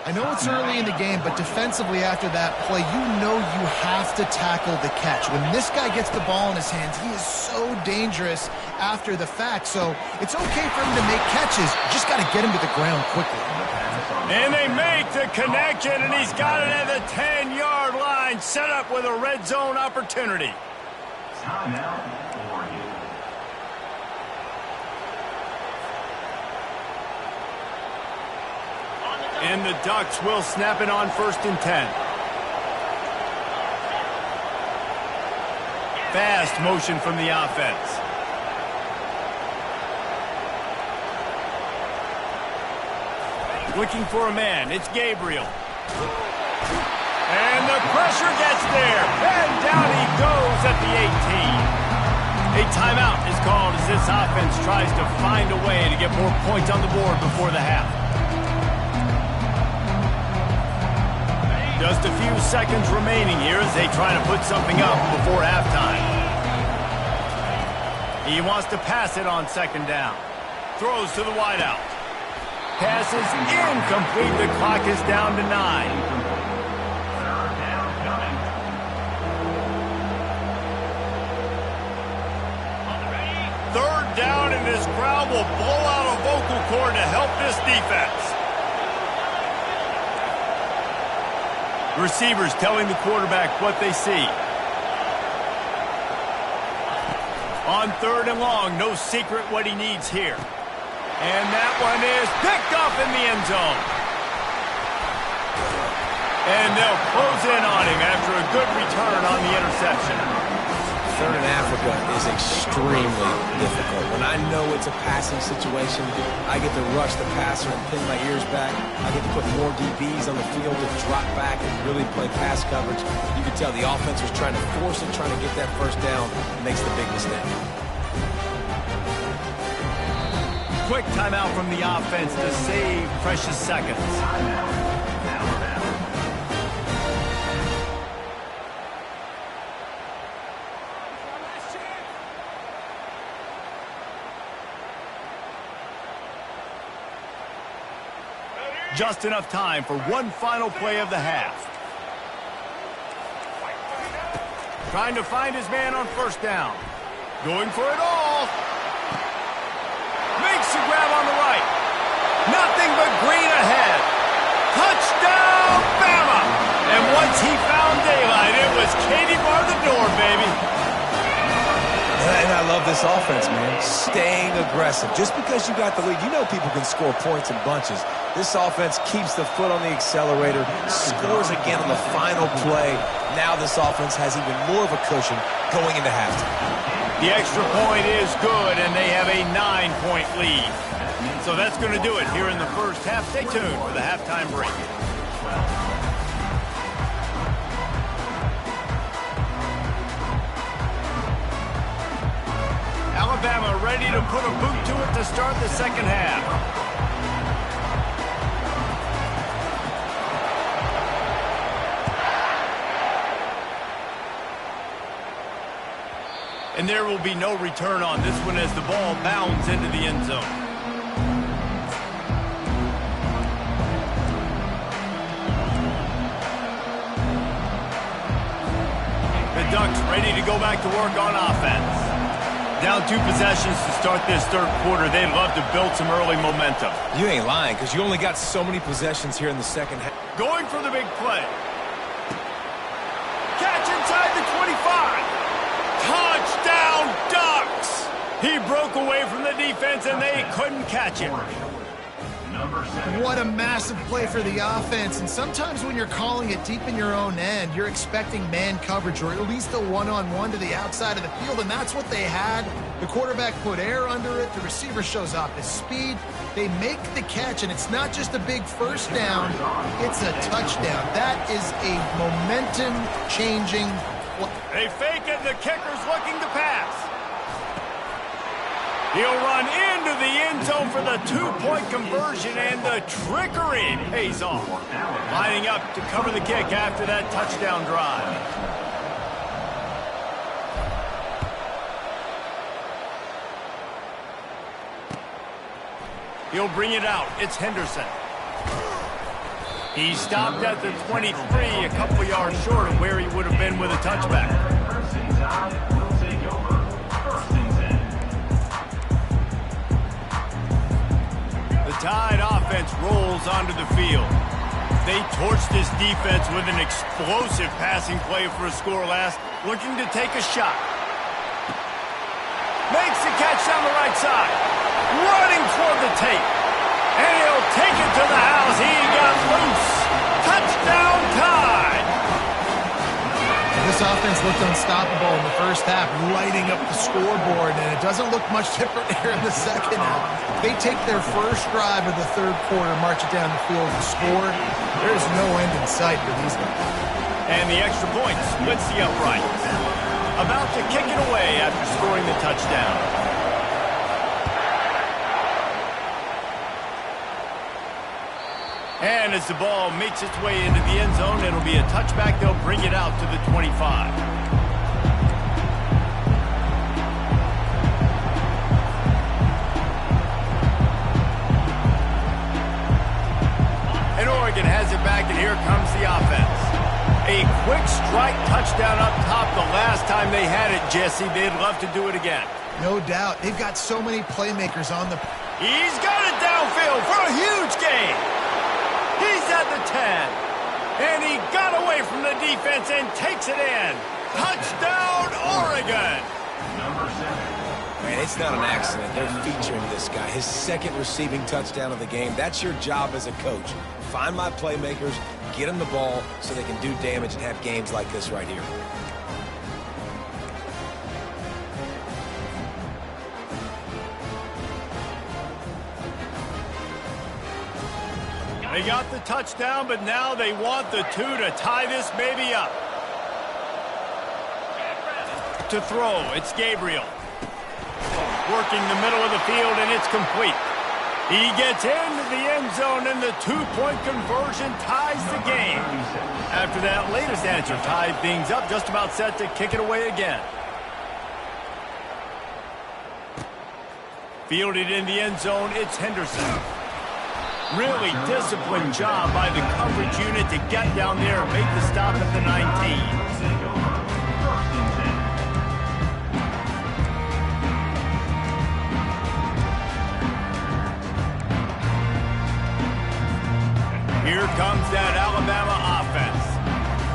I know it's early in the game, but defensively after that play, you know you have to tackle the catch. When this guy gets the ball in his hands, he is so dangerous after the fact. So it's okay for him to make catches. You just got to get him to the ground quickly. And they make the connection, and he's got it at the 10-yard line, set up with a red zone opportunity. Timeout, Oregon. And the Ducks will snap it on 1st and 10. Fast motion from the offense. Looking for a man. It's Gabriel. And the pressure gets there. And down he goes at the 18. A timeout is called as this offense tries to find a way to get more points on the board before the half. Just a few seconds remaining here as they try to put something up before halftime. He wants to pass it on 2nd down. Throws to the wideout. Passes incomplete. The clock is down to 9. Third down, and this crowd will blow out a vocal cord to help this defense. Receivers telling the quarterback what they see. On 3rd and long, no secret what he needs here. And that one is picked up in the end zone. And they'll close in on him after a good return on the interception. 3rd in Africa is extremely difficult. When I know it's a passing situation, I get to rush the passer and pin my ears back. I get to put more DBs on the field to drop back and really play pass coverage. You can tell the offense was trying to force it, trying to get that first down, makes the big mistake. Quick timeout from the offense to save precious seconds. Just enough time for one final play of the half. Trying to find his man on first down. Going for it all. Makes the grab on the right. Nothing but green ahead. Touchdown, Bama! And once he found daylight, it was Katie bar the door, baby. And I love this offense, man. Staying aggressive. Just because you got the lead, you know people can score points in bunches. This offense keeps the foot on the accelerator, scores again on the final play. Now this offense has even more of a cushion going into halftime. The extra point is good, and they have a 9-point lead. So that's going to do it here in the first half. Stay tuned for the halftime break. Alabama ready to put a boot to it to start the second half. And there will be no return on this one as the ball bounds into the end zone. The Ducks ready to go back to work on offense. Down 2 possessions to start this third quarter. They'd love to build some early momentum. You ain't lying, because you only got so many possessions here in the second half. Going for the big play. Catch inside the 25. Touchdown, Ducks! He broke away from the defense, and they couldn't catch him. What a massive play for the offense. And sometimes when you're calling it deep in your own end, you're expecting man coverage or at least a one-on-one to the outside of the field, and that's what they had. The quarterback put air under it. The receiver shows off his speed. They make the catch, and it's not just a big first down. It's a touchdown. That is a momentum-changing play. They fake it, and the kicker's looking to pass. He'll run into the end zone for the 2-point conversion, and the trickery pays off. Lining up to cover the kick after that touchdown drive. He'll bring it out. It's Henderson. He stopped at the 23, a couple yards short of where he would have been with a touchback. Tide offense rolls onto the field. They torched this defense with an explosive passing play for a score last, looking to take a shot. Makes the catch down the right side. Running toward the tape. And he'll take it to the house. He got loose. Touchdown, Tide. This offense looked unstoppable in the first half, lighting up the scoreboard, and it doesn't look much different here in the second half. They take their first drive of the third quarter, march it down the field and score. There's no end in sight for these guys. And the extra point splits the uprights. About to kick it away after scoring the touchdown. And as the ball makes its way into the end zone, it'll be a touchback. They'll bring it out to the 25. And Oregon has it back, and here comes the offense. A quick strike touchdown up top the last time they had it, Jesse. They'd love to do it again. No doubt. They've got so many playmakers on the... He's got it downfield for a huge gain. He's at the 10. And he got away from the defense and takes it in. Touchdown, Oregon. Man, it's not an accident. They're featuring this guy. His second receiving touchdown of the game. That's your job as a coach. Find my playmakers, get them the ball so they can do damage and have games like this right here. They got the touchdown, but now they want the 2 to tie this baby up. To throw, it's Gabriel. Working the middle of the field, and it's complete. He gets into the end zone, and the 2-point conversion ties the game. After that latest answer tied things up, just about set to kick it away again. Fielded in the end zone, it's Henderson. Really disciplined job by the coverage unit to get down there and make the stop at the 19. Here comes that Alabama offense.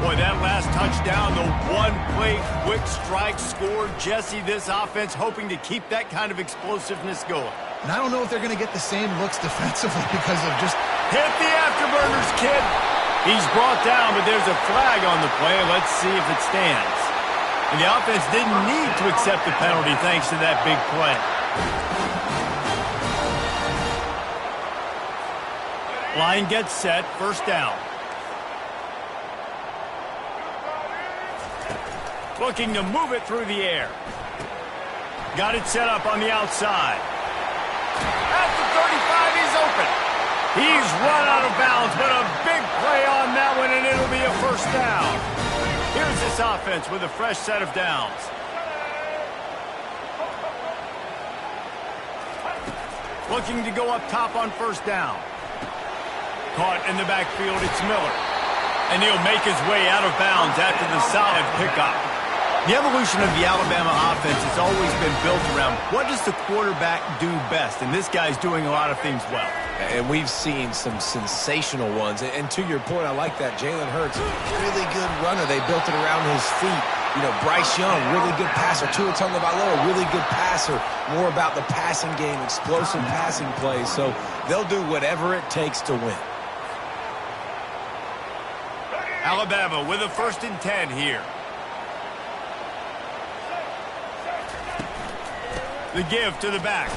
Boy, that last touchdown, the one-play quick strike scored. Jesse, this offense hoping to keep that kind of explosiveness going. And I don't know if they're going to get the same looks defensively because of just... Hit the afterburners, kid. He's brought down, but there's a flag on the play. Let's see if it stands. And the offense didn't need to accept the penalty thanks to that big play. Line gets set, first down. Looking to move it through the air. Got it set up on the outside. At the 35, he's open. He's run out of bounds, but a big play on that one, and it'll be a first down. Here's this offense with a fresh set of downs. Looking to go up top on first down. Caught in the backfield, it's Miller. And he'll make his way out of bounds after the solid pickup. The evolution of the Alabama offense has always been built around what does the quarterback do best, and this guy's doing a lot of things well. And we've seen some sensational ones. And to your point, I like that. Jalen Hurts, really good runner. They built it around his feet. You know, Bryce Young, really good passer. Tua Tagovailoa, really good passer. More about the passing game, explosive passing plays. So they'll do whatever it takes to win. Alabama with a 1st and 10 here. The give to the back.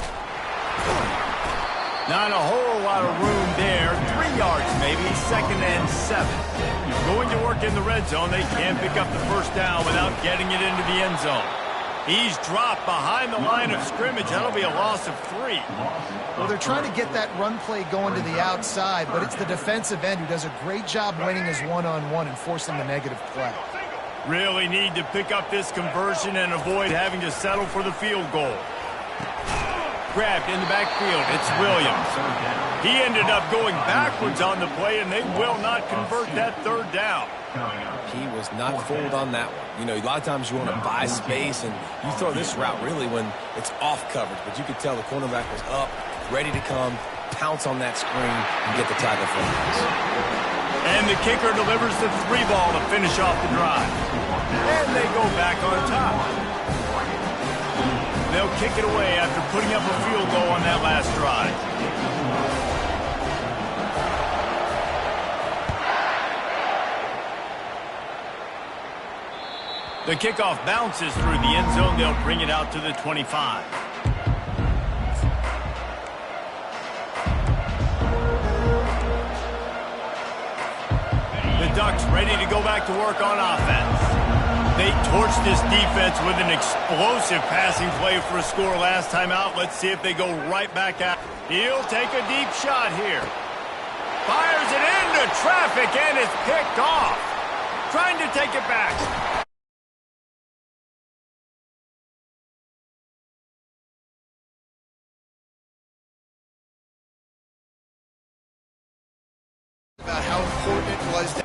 Not a whole lot of room there. 3 yards maybe, 2nd and 7. Going to work in the red zone. They can't pick up the first down without getting it into the end zone. He's dropped behind the line of scrimmage. That'll be a loss of 3. Well, they're trying to get that run play going to the outside, but it's the defensive end who does a great job winning his one-on-one and forcing the negative play. Really need to pick up this conversion and avoid having to settle for the field goal. Grabbed in the backfield. It's Williams. He ended up going backwards on the play, and they will not convert that 3rd down. He was not fooled on that one. You know, a lot of times you want to buy space, and you throw this route really when it's off coverage. But you could tell the cornerback was up, ready to come, pounce on that screen, and get the tackle for him. And the kicker delivers the 3 ball to finish off the drive. And they go back on top. They'll kick it away after putting up a field goal on that last drive. The kickoff bounces through the end zone. They'll bring it out to the 25. The Ducks ready to go back to work on offense. They torched this defense with an explosive passing play for a score last time out. Let's see if they go right back out. He'll take a deep shot here. Fires it into traffic, and it's picked off. Trying to take it back. About how important it was to